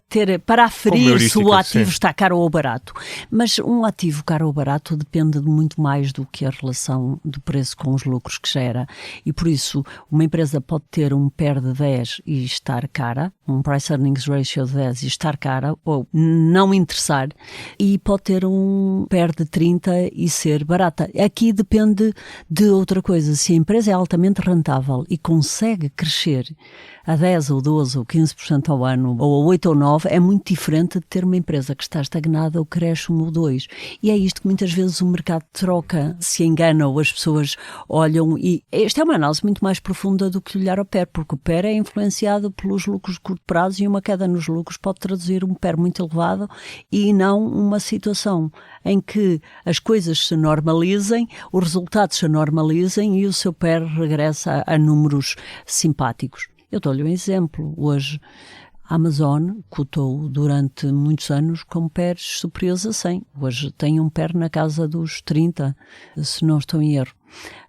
aferir se o ativo está caro ou barato. Mas um ativo caro ou barato depende de muito mais do que a relação do preço com os lucros que gera. E por isso, uma empresa pode ter um PER de 10 e estar cara, um Price Earnings Ratio de 10 e estar cara, ou não interessar, e pode ter um PER de 30 e ser barata. Aqui depende de outra coisa. Se a empresa é altamente rentável e consegue crescer a 10 ou 12 ou 15% ao ano, ou a 8 ou 9, é muito diferente de ter uma empresa que está estagnada ou cresce 1 ou 2. E é isto que muitas vezes o mercado troca, se engana ou as pessoas olham. E esta é uma análise muito mais profunda do que olhar ao PER, porque o PER é influenciado pelos lucros de curto prazo e uma queda nos lucros pode traduzir um PER muito elevado e não uma situação em que as coisas se normalizem, os resultados se normalizem e o seu PER regressa a números simpáticos. Eu dou-lhe um exemplo. Hoje, a Amazon cotou durante muitos anos com PERs superiores a 100. Hoje tem um PER na casa dos 30, se não estou em erro,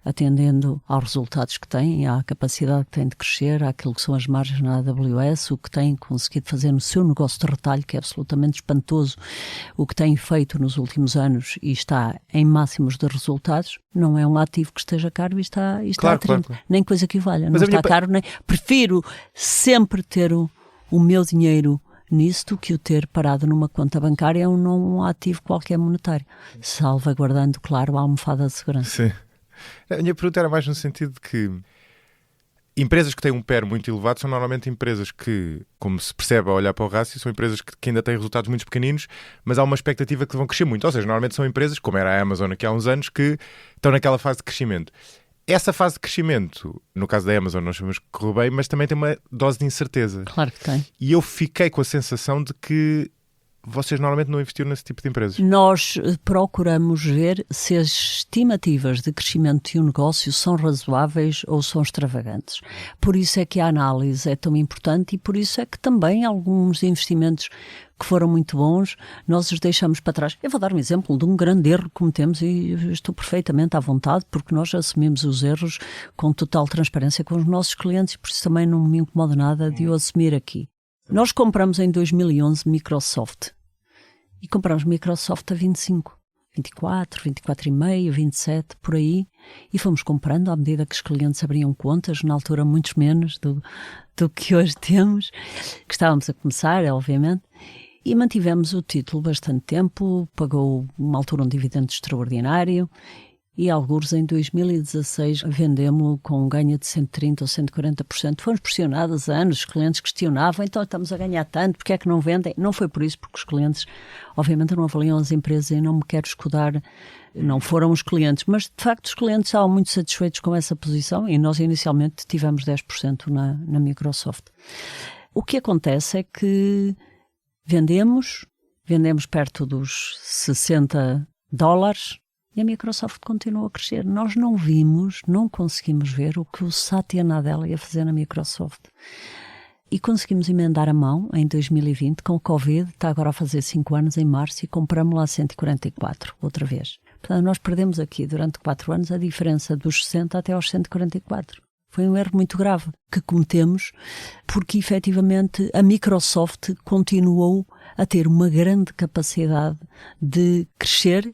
atendendo aos resultados que tem, à capacidade que tem de crescer, àquilo que são as margens na AWS, o que tem conseguido fazer no seu negócio de retalho, que é absolutamente espantoso, o que tem feito nos últimos anos e está em máximos de resultados. Não é um ativo que esteja caro e está claro, a 30. Claro. Nem coisa que valha. Não está caro, nem... Prefiro sempre ter o meu dinheiro nisso do que o ter parado numa conta bancária ou num ativo qualquer monetário, salvaguardando, claro, a almofada de segurança. Sim. A minha pergunta era mais no sentido de que Empresas que têm um PER muito elevado são normalmente empresas que, como se percebe ao olhar para o rácio, são empresas que ainda têm resultados muito pequeninos, mas há uma expectativa que vão crescer muito. Ou seja, normalmente são empresas, como era a Amazon aqui há uns anos, que estão naquela fase de crescimento. Essa fase de crescimento, no caso da Amazon, nós sabemos que correu bem, mas também tem uma dose de incerteza. Claro que tem. E eu fiquei com a sensação de que vocês normalmente não investiram nesse tipo de empresas. Nós procuramos ver se as estimativas de crescimento de um negócio são razoáveis ou são extravagantes. Por isso é que a análise é tão importante e por isso é que também alguns investimentos que foram muito bons, nós os deixamos para trás. Eu vou dar um exemplo de um grande erro que cometemos e estou perfeitamente à vontade porque nós assumimos os erros com total transparência com os nossos clientes e por isso também não me incomoda nada de eu assumir aqui. Nós compramos em 2011 Microsoft e compramos Microsoft a 25, 24, 24,5, 27, por aí, e fomos comprando à medida que os clientes abriam contas, na altura muitos menos do que hoje temos, que estávamos a começar, obviamente, e mantivemos o título bastante tempo, pagou uma altura um dividendo extraordinário, e alguns em 2016 vendemos-lo com um ganho de 130% ou 140%. Fomos pressionados há anos, os clientes questionavam, então estamos a ganhar tanto, porque é que não vendem? Não foi por isso, porque os clientes, obviamente, não avaliam as empresas e não me quero escudar, não foram os clientes, mas de facto os clientes estavam muito satisfeitos com essa posição e nós inicialmente tivemos 10% na Microsoft. O que acontece é que vendemos perto dos $60, e a Microsoft continua a crescer. Nós não conseguimos ver o que o Satya Nadella ia fazer na Microsoft. E conseguimos emendar a mão em 2020 com o Covid, está agora a fazer 5 anos em março e compramos lá 144, outra vez. Portanto, nós perdemos aqui durante 4 anos a diferença dos 60 até aos 144. Foi um erro muito grave que cometemos porque efetivamente a Microsoft continuou a ter uma grande capacidade de crescer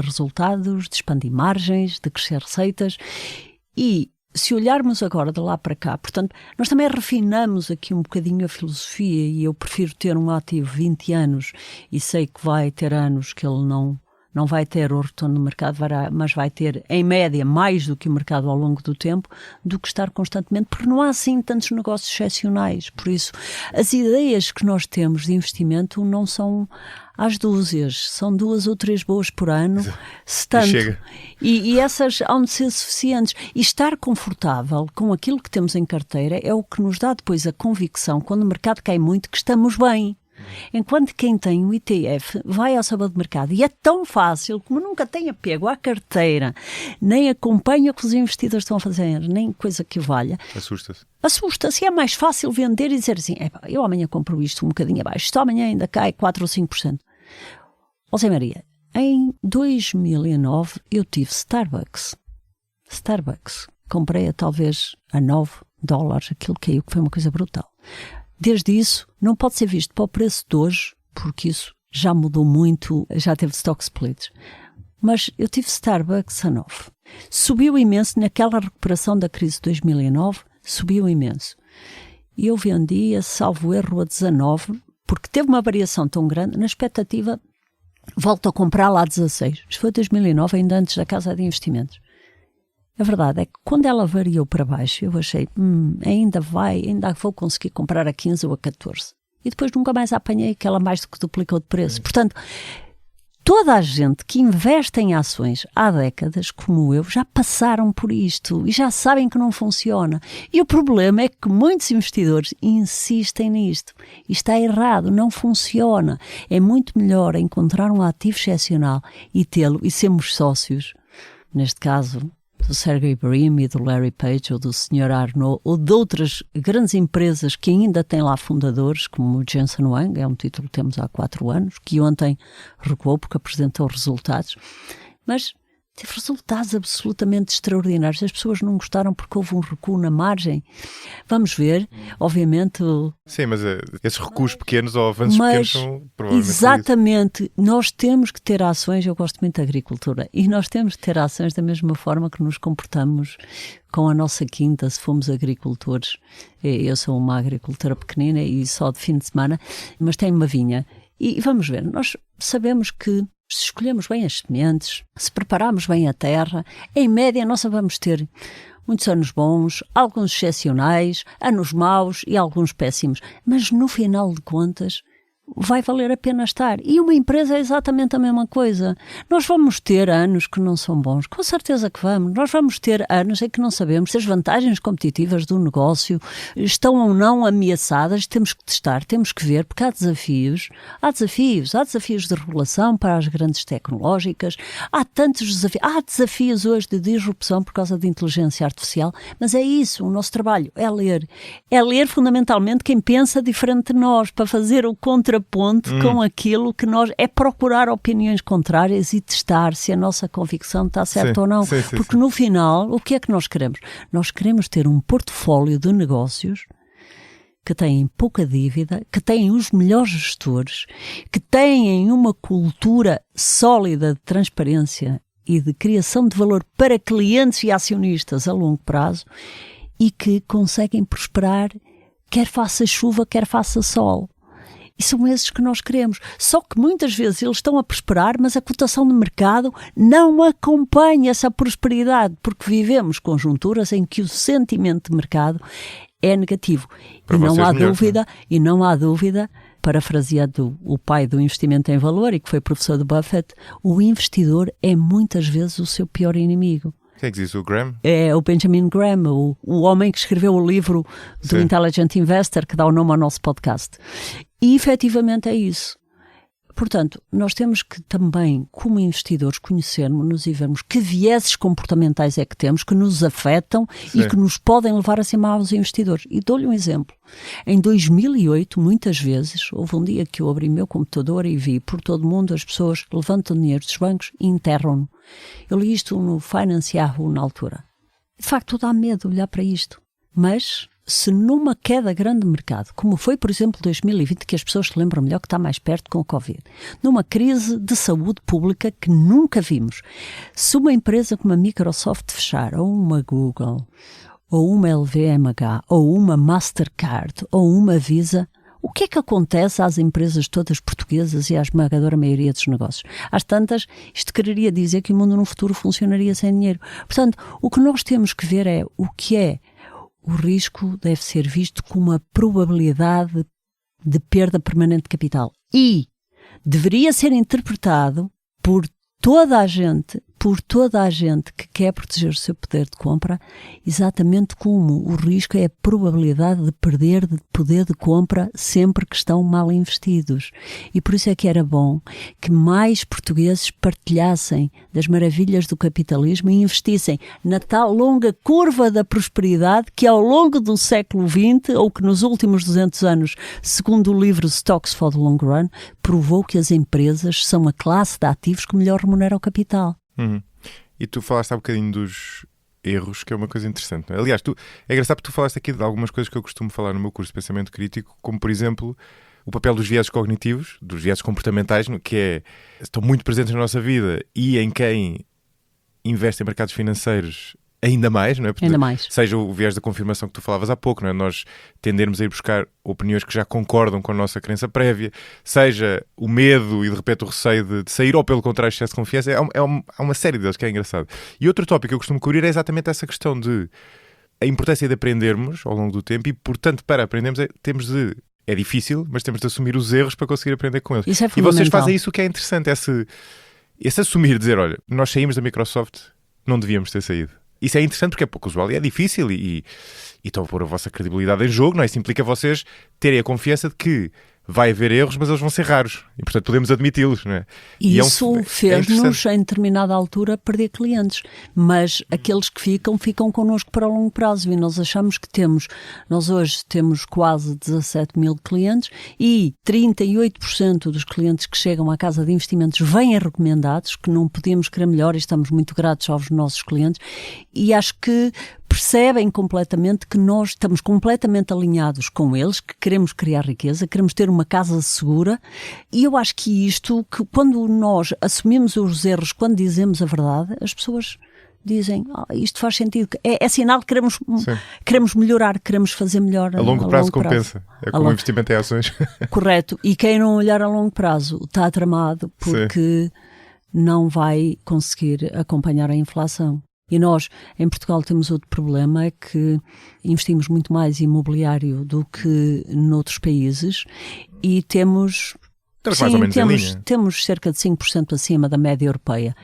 resultados, de expandir margens, de crescer receitas e se olharmos agora de lá para cá, portanto, nós também refinamos aqui um bocadinho a filosofia e eu prefiro ter um ativo 20 anos e sei que vai ter anos que ele não vai ter o retorno do mercado, mas vai ter, em média, mais do que o mercado ao longo do tempo, do que estar constantemente, porque não há assim tantos negócios excepcionais. Por isso, as ideias que nós temos de investimento não são às dúzias, são 2 ou 3 boas por ano, se tanto. E essas hão de ser suficientes. E estar confortável com aquilo que temos em carteira é o que nos dá depois a convicção, quando o mercado cai muito, que estamos bem. Enquanto quem tem um ETF vai ao sábado de mercado e é tão fácil, como nunca tem apego à carteira, nem acompanha o que os investidores estão a fazer, nem coisa que valha. Assusta-se. É mais fácil vender e dizer assim, eu amanhã compro isto um bocadinho abaixo, isto amanhã ainda cai 4 ou 5%. Ó Zé Maria, em 2009 eu tive Starbucks. Comprei-a talvez a $9, aquilo caiu, que foi uma coisa brutal. Desde isso, não pode ser visto para o preço de hoje, porque isso já mudou muito, já teve stock splits. Mas eu tive Starbucks a 9. Subiu imenso, naquela recuperação da crise de 2009, subiu imenso. E eu vendia, salvo erro, a 19, porque teve uma variação tão grande, na expectativa, volto a comprar lá a 16. Isto foi 2009, ainda antes da casa de investimentos. A verdade é que quando ela variou para baixo, eu achei, ainda vou conseguir comprar a 15 ou a 14. E depois nunca mais apanhei que ela mais do que duplicou de preço. Portanto, toda a gente que investe em ações há décadas, como eu, já passaram por isto e já sabem que não funciona. E o problema é que muitos investidores insistem nisto. E está errado, não funciona. É muito melhor encontrar um ativo excepcional e tê-lo e sermos sócios. Neste caso, do Sergey Brin e do Larry Page ou do Sr. Arnault ou de outras grandes empresas que ainda têm lá fundadores, como o Jensen Huang, é um título que temos há 4 anos, que ontem recuou porque apresentou resultados, mas teve resultados absolutamente extraordinários. As pessoas não gostaram porque houve um recuo na margem. Vamos ver, obviamente... Sim, mas esses recuos pequenos ou avanços pequenos são provavelmente... Exatamente. Nós temos que ter ações, eu gosto muito da agricultura, e nós temos que ter ações da mesma forma que nos comportamos com a nossa quinta, se fomos agricultores. Eu sou uma agricultora pequenina e só de fim de semana, mas tenho uma vinha. E vamos ver, nós sabemos que se escolhemos bem as sementes, se prepararmos bem a terra, em média nós vamos ter muitos anos bons, alguns excepcionais, anos maus e alguns péssimos. Mas no final de contas, vai valer a pena estar. E uma empresa é exatamente a mesma coisa. Nós vamos ter anos que não são bons, com certeza que vamos. Nós vamos ter anos em que não sabemos se as vantagens competitivas do negócio estão ou não ameaçadas. Temos que testar, temos que ver, porque há desafios de regulação para as grandes tecnológicas, há tantos desafios, há desafios hoje de disrupção por causa de inteligência artificial, mas é isso, o nosso trabalho é ler fundamentalmente quem pensa diferente de nós, para fazer o contraponto com aquilo que nós... É procurar opiniões contrárias e testar se a nossa convicção está certa ou não. Porque no final, o que é que nós queremos? Nós queremos ter um portfólio de negócios que têm pouca dívida, que têm os melhores gestores, que têm uma cultura sólida de transparência e de criação de valor para clientes e acionistas a longo prazo e que conseguem prosperar, quer faça chuva, quer faça sol. E são esses que nós queremos. Só que muitas vezes eles estão a prosperar, mas a cotação de mercado não acompanha essa prosperidade, porque vivemos conjunturas em que o sentimento de mercado é negativo. E não há dúvida, parafraseando o pai do investimento em valor e que foi professor de Buffett, o investidor é muitas vezes o seu pior inimigo. Quem é que diz? O Graham? É o Benjamin Graham, o homem que escreveu o livro do Intelligent Investor, que dá o nome ao nosso podcast. E efetivamente é isso. Portanto, nós temos que também, como investidores, conhecermos-nos e vermos que vieses comportamentais é que temos, que nos afetam e que nos podem levar a ser maus investidores. E dou-lhe um exemplo. Em 2008, muitas vezes, houve um dia que eu abri meu computador e vi por todo o mundo as pessoas levantam dinheiro dos bancos e enterram-no. Eu li isto no Finance Yahoo na altura. De facto, dá medo olhar para isto. Mas... se numa queda grande de mercado, como foi, por exemplo, 2020, que as pessoas se lembram melhor que está mais perto com o Covid, numa crise de saúde pública que nunca vimos, se uma empresa como a Microsoft fechar, ou uma Google, ou uma LVMH, ou uma Mastercard, ou uma Visa, o que é que acontece às empresas todas portuguesas e à esmagadora maioria dos negócios? Às tantas, isto quereria dizer que o mundo no futuro funcionaria sem dinheiro. Portanto, o que nós temos que ver é o que é. O risco deve ser visto como uma probabilidade de perda permanente de capital e deveria ser interpretado por toda a gente que quer proteger o seu poder de compra, exatamente como o risco é a probabilidade de perder de poder de compra sempre que estão mal investidos. E por isso é que era bom que mais portugueses partilhassem das maravilhas do capitalismo e investissem na tal longa curva da prosperidade que ao longo do século XX, ou que nos últimos 200 anos, segundo o livro Stocks for the Long Run, provou que as empresas são a classe de ativos que melhor remunera o capital. E tu falaste há um bocadinho dos erros, que é uma coisa interessante. Aliás, é engraçado porque tu falaste aqui de algumas coisas que eu costumo falar no meu curso de pensamento crítico, como por exemplo o papel dos vieses cognitivos, dos vieses comportamentais, que estão muito presentes na nossa vida e em quem investe em mercados financeiros ainda mais, não é? Porque ainda mais. Seja o viés da confirmação que tu falavas há pouco, não é? Nós tendermos a ir buscar opiniões que já concordam com a nossa crença prévia, seja o medo e de repente o receio de sair, ou pelo contrário, excesso de confiança, há uma série deles que é engraçado. E outro tópico que eu costumo cobrir é exatamente essa questão de a importância de aprendermos ao longo do tempo e, portanto, para aprendermos é difícil, mas temos de assumir os erros para conseguir aprender com eles. Isso é e vocês fazem isso, que é interessante, esse assumir, dizer, olha, nós saímos da Microsoft, não devíamos ter saído. Isso é interessante porque é pouco usual e é difícil e estão a pôr a vossa credibilidade em jogo, não é? Isso implica vocês terem a confiança de que vai haver erros, mas eles vão ser raros e, portanto, podemos admiti-los, não é? E isso fez-nos, em determinada altura, perder clientes, mas aqueles que ficam connosco para longo prazo e nós achamos que nós hoje temos quase 17 mil clientes e 38% dos clientes que chegam à Casa de Investimentos vêm recomendados, que não podíamos querer melhor e estamos muito gratos aos nossos clientes e acho que percebem completamente que nós estamos completamente alinhados com eles, que queremos criar riqueza, queremos ter uma casa segura e eu acho que que quando nós assumimos os erros, quando dizemos a verdade, as pessoas dizem, isto faz sentido, é sinal que queremos melhorar, queremos fazer melhor a longo prazo. Compensa, é como investimento em ações. Correto, e quem não olhar a longo prazo está tramado porque não vai conseguir acompanhar a inflação. E nós, em Portugal, temos outro problema, é que investimos muito mais em imobiliário do que noutros países e temos... Estamos mais ou menos em linha. Temos cerca de 5% acima da média europeia.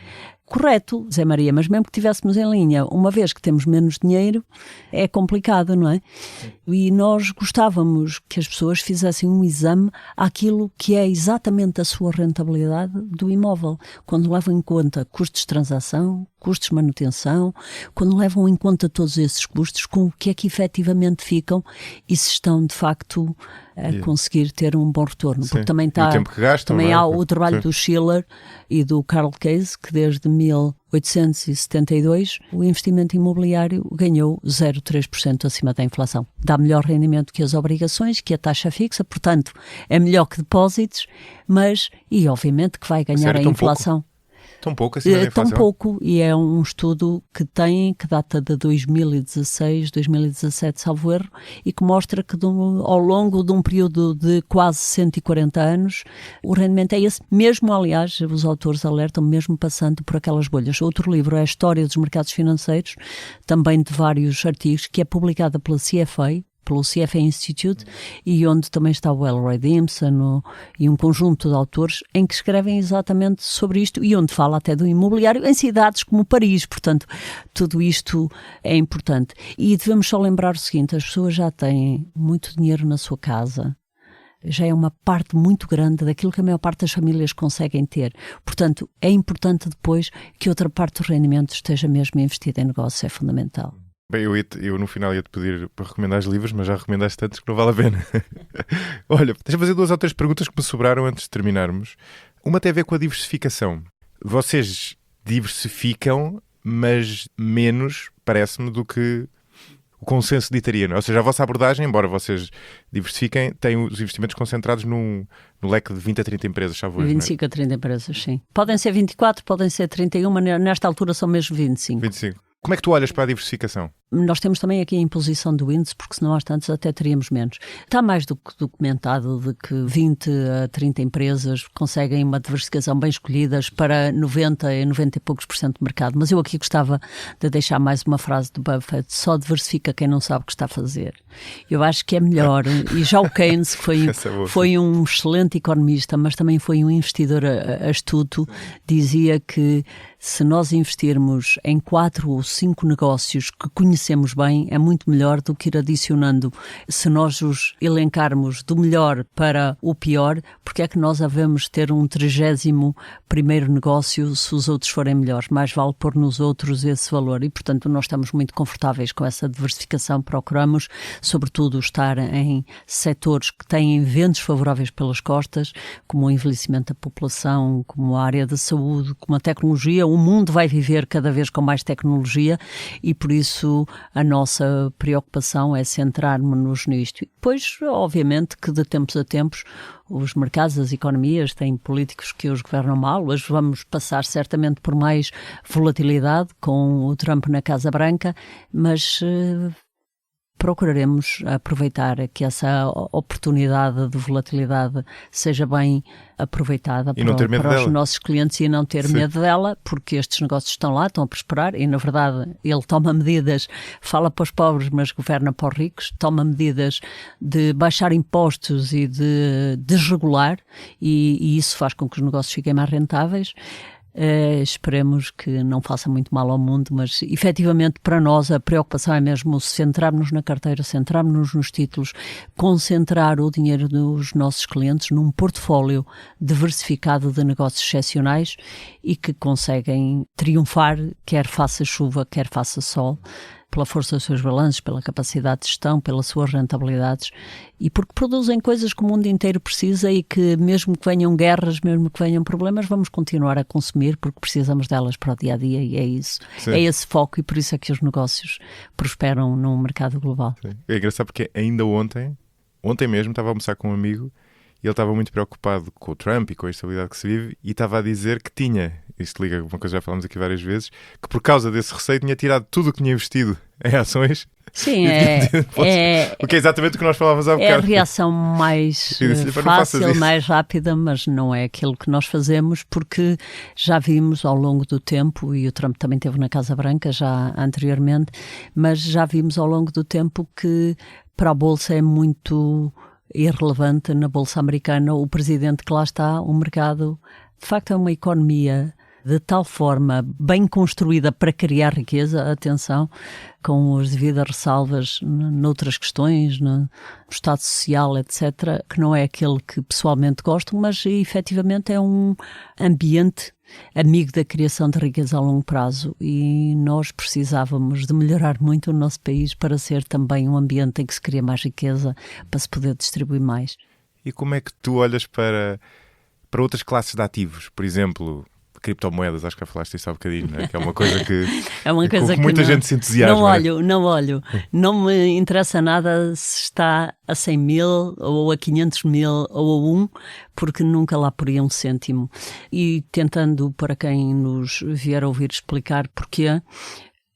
Correto, Zé Maria, mas mesmo que estivéssemos em linha, uma vez que temos menos dinheiro, é complicado, não é? E nós gostávamos que as pessoas fizessem um exame àquilo que é exatamente a sua rentabilidade do imóvel, quando levam em conta custos de transação, custos de manutenção, quando levam em conta todos esses custos, com o que é que efetivamente ficam e se estão, de facto, a conseguir ter um bom retorno. Sim. Porque também, o tempo que gastam, também não é? há o trabalho Sim. do Schiller e do Carl Case, que desde 1872 o investimento imobiliário ganhou 0,3% acima da inflação. Dá melhor rendimento que as obrigações, que a taxa fixa, portanto é melhor que depósitos, mas, e obviamente que vai ganhar a inflação. Tão pouco acima da inflação? Tão pouco, e é um estudo que data de 2016, 2017, salvo erro, e que mostra que ao longo de um período de quase 140 anos, o rendimento é esse, mesmo, aliás, os autores alertam, mesmo passando por aquelas bolhas. Outro livro é a História dos Mercados Financeiros, também de vários artigos, que é publicada pela CFA, pelo CFA Institute, e onde também está o Elroy Dimson e um conjunto de autores em que escrevem exatamente sobre isto e onde fala até do imobiliário em cidades como Paris. Portanto, tudo isto é importante. E devemos só lembrar o seguinte, as pessoas já têm muito dinheiro na sua casa, já é uma parte muito grande daquilo que a maior parte das famílias conseguem ter. Portanto, é importante depois que outra parte do rendimento esteja mesmo investida em negócio, é fundamental. Bem, eu no final ia-te pedir para recomendar os livros, mas já recomendaste tantos que não vale a pena. Olha, deixa-me fazer 2 ou 3 perguntas que me sobraram antes de terminarmos. Uma tem a ver com a diversificação. Vocês diversificam, mas menos, parece-me, do que o consenso ditaria. Ou seja, a vossa abordagem, embora vocês diversifiquem, tem os investimentos concentrados no leque de 20 a 30 empresas, já vou 25 a 30 empresas, sim. Podem ser 24, podem ser 31, mas nesta altura são mesmo 25. 25. Como é que tu olhas para a diversificação? Nós temos também aqui a imposição do índice, porque senão às tantas até teríamos menos. Está mais do que documentado de que 20 a 30 empresas conseguem uma diversificação bem escolhidas para 90 e 90 e poucos % do mercado. Mas eu aqui gostava de deixar mais uma frase do Buffett: só diversifica quem não sabe o que está a fazer. Eu acho que é melhor. E já o Keynes, que foi um excelente economista, mas também foi um investidor astuto, dizia que se nós investirmos em 4 ou 5 negócios que conhecemos bem, é muito melhor do que ir adicionando. Se nós os elencarmos do melhor para o pior, porque é que nós havemos ter um 31º negócio se os outros forem melhores? Mais vale pôr nos outros esse valor. E, portanto, nós estamos muito confortáveis com essa diversificação. Procuramos, sobretudo, estar em setores que têm ventos favoráveis pelas costas, como o envelhecimento da população, como a área da saúde, como a tecnologia. O mundo vai viver cada vez com mais tecnologia e, por isso, a nossa preocupação é centrarmos-nos nisto. E depois, obviamente, que de tempos a tempos os mercados, as economias têm políticos que os governam mal. Hoje vamos passar certamente por mais volatilidade com o Trump na Casa Branca, mas procuraremos aproveitar que essa oportunidade de volatilidade seja bem aproveitada para os nossos clientes e não ter medo dela, porque estes negócios estão lá, estão a prosperar e, na verdade, ele toma medidas, fala para os pobres, mas governa para os ricos, toma medidas de baixar impostos e de desregular e isso faz com que os negócios fiquem mais rentáveis. Esperemos que não faça muito mal ao mundo, mas efetivamente para nós a preocupação é mesmo centrarmos na carteira, centrarmos nos títulos, concentrar o dinheiro dos nossos clientes num portfólio diversificado de negócios excepcionais e que conseguem triunfar, quer faça chuva, quer faça sol, pela força dos seus balanços, pela capacidade de gestão, pelas suas rentabilidades e porque produzem coisas que o mundo inteiro precisa e que mesmo que venham guerras, mesmo que venham problemas, vamos continuar a consumir porque precisamos delas para o dia-a-dia e é isso. Sim. É esse foco e por isso é que os negócios prosperam num mercado global. Sim. É engraçado porque ainda ontem mesmo estava a almoçar com um amigo e ele estava muito preocupado com o Trump e com a instabilidade que se vive e estava a dizer que tinha isto liga a uma coisa que já falámos aqui várias vezes, que por causa desse receio tinha tirado tudo o que tinha investido em ações. Sim, o que é exatamente o que nós falávamos há bocado. É a reação mais fácil, mais rápida, mas não é aquilo que nós fazemos, porque já vimos ao longo do tempo, e o Trump também esteve na Casa Branca já anteriormente, mas já vimos ao longo do tempo que para a Bolsa é muito irrelevante, na Bolsa Americana, o presidente que lá está, o mercado, de facto é uma economia de tal forma bem construída para criar riqueza, atenção, com as devidas ressalvas noutras questões, no Estado Social, etc., que não é aquele que pessoalmente gosto, mas efetivamente é um ambiente amigo da criação de riqueza a longo prazo, e nós precisávamos de melhorar muito o nosso país para ser também um ambiente em que se cria mais riqueza, para se poder distribuir mais. E como é que tu olhas para outras classes de ativos? Por exemplo, criptomoedas, acho que já falaste isso há bocadinho, não é? Que é uma coisa que, que muita gente se entusiasma. Não olho. Não me interessa nada se está a 100 mil, ou a 500 mil, ou a 1, porque nunca lá poria um cêntimo. E tentando, para quem nos vier a ouvir explicar porquê,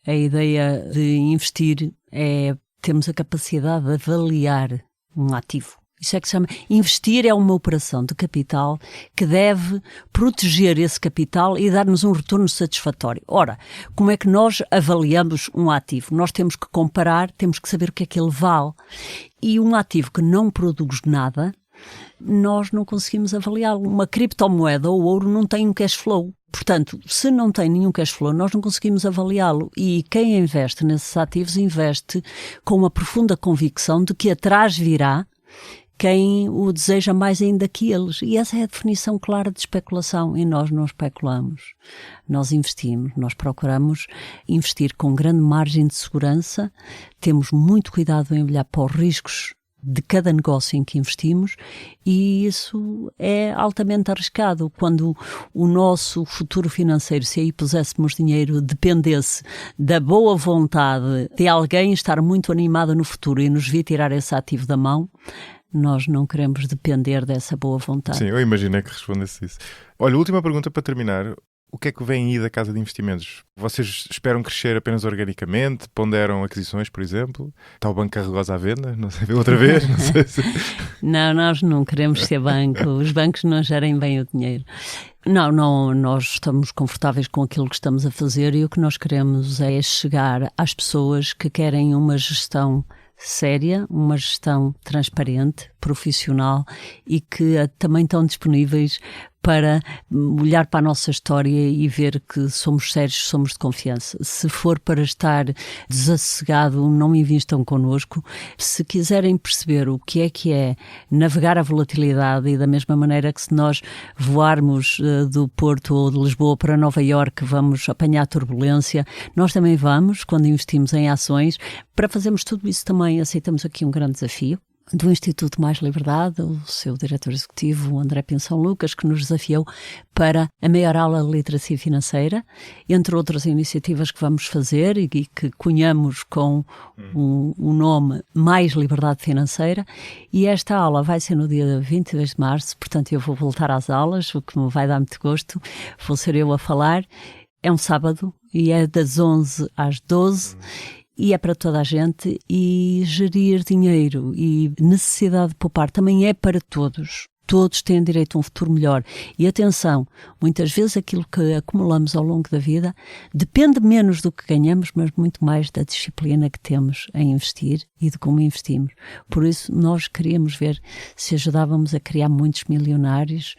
a ideia de investir é termos a capacidade de avaliar um ativo. Isso é que se chama. Investir é uma operação de capital que deve proteger esse capital e dar-nos um retorno satisfatório. Ora, como é que nós avaliamos um ativo? Nós temos que comparar, temos que saber o que é que ele vale. E um ativo que não produz nada, nós não conseguimos avaliá-lo. Uma criptomoeda ou ouro não tem um cash flow. Portanto, se não tem nenhum cash flow, nós não conseguimos avaliá-lo. E quem investe nesses ativos investe com uma profunda convicção de que atrás virá quem o deseja mais ainda que eles. E essa é a definição clara de especulação. E nós não especulamos. Nós investimos. Nós procuramos investir com grande margem de segurança. Temos muito cuidado em olhar para os riscos de cada negócio em que investimos, e isso é altamente arriscado. Quando o nosso futuro financeiro, se aí puséssemos dinheiro, dependesse da boa vontade de alguém estar muito animado no futuro e nos vir tirar esse ativo da mão, nós não queremos depender dessa boa vontade. Sim, eu imaginei que respondesse isso. Olha, última pergunta para terminar. O que é que vem aí da Casa de Investimentos? Vocês esperam crescer apenas organicamente? Ponderam aquisições, por exemplo? Está o Banco Carregosa à venda? Não sei, outra vez? Não sei se... Não, nós não queremos ser banco. Os bancos não gerem bem o dinheiro. Não, nós estamos confortáveis com aquilo que estamos a fazer, e o que nós queremos é chegar às pessoas que querem uma gestão séria, uma gestão transparente, profissional, e que também estão disponíveis para olhar para a nossa história e ver que somos sérios, somos de confiança. Se for para estar desassossegado, não invistam connosco. Se quiserem perceber o que é navegar a volatilidade, e da mesma maneira que se nós voarmos do Porto ou de Lisboa para Nova Iorque vamos apanhar turbulência, nós também vamos, quando investimos em ações. Para fazermos tudo isso também aceitamos aqui um grande desafio do Instituto Mais Liberdade, o seu diretor executivo, o André Pinção Lucas, que nos desafiou para a maior aula de literacia financeira, entre outras iniciativas que vamos fazer e que cunhamos com o nome Mais Liberdade Financeira. E esta aula vai ser no dia 22 de março, portanto eu vou voltar às aulas, o que me vai dar muito gosto, vou ser eu a falar. É um sábado e é das 11 às 12. E é para toda a gente, e gerir dinheiro e necessidade de poupar também é para todos. Todos têm direito a um futuro melhor. E atenção, muitas vezes aquilo que acumulamos ao longo da vida depende menos do que ganhamos, mas muito mais da disciplina que temos em investir e de como investimos. Por isso, nós queríamos ver se ajudávamos a criar muitos milionários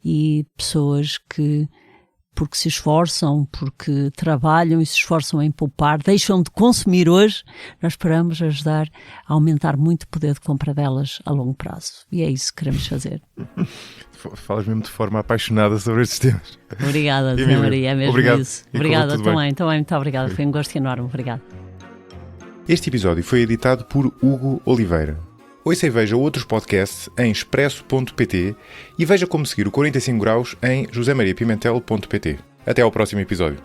e pessoas que, porque se esforçam, porque trabalham e se esforçam em poupar, deixam de consumir hoje, nós esperamos ajudar a aumentar muito o poder de compra delas a longo prazo. E é isso que queremos fazer. Falas mesmo de forma apaixonada sobre estes temas. Obrigada, Zé Maria, é mesmo obrigado. Isso. Obrigada também, muito obrigada. Foi um gosto enorme, obrigada. Este episódio foi editado por Hugo Oliveira. Ouça e veja outros podcasts em expresso.pt e veja como seguir o 45 graus em josemariapimentel.pt. Até ao próximo episódio.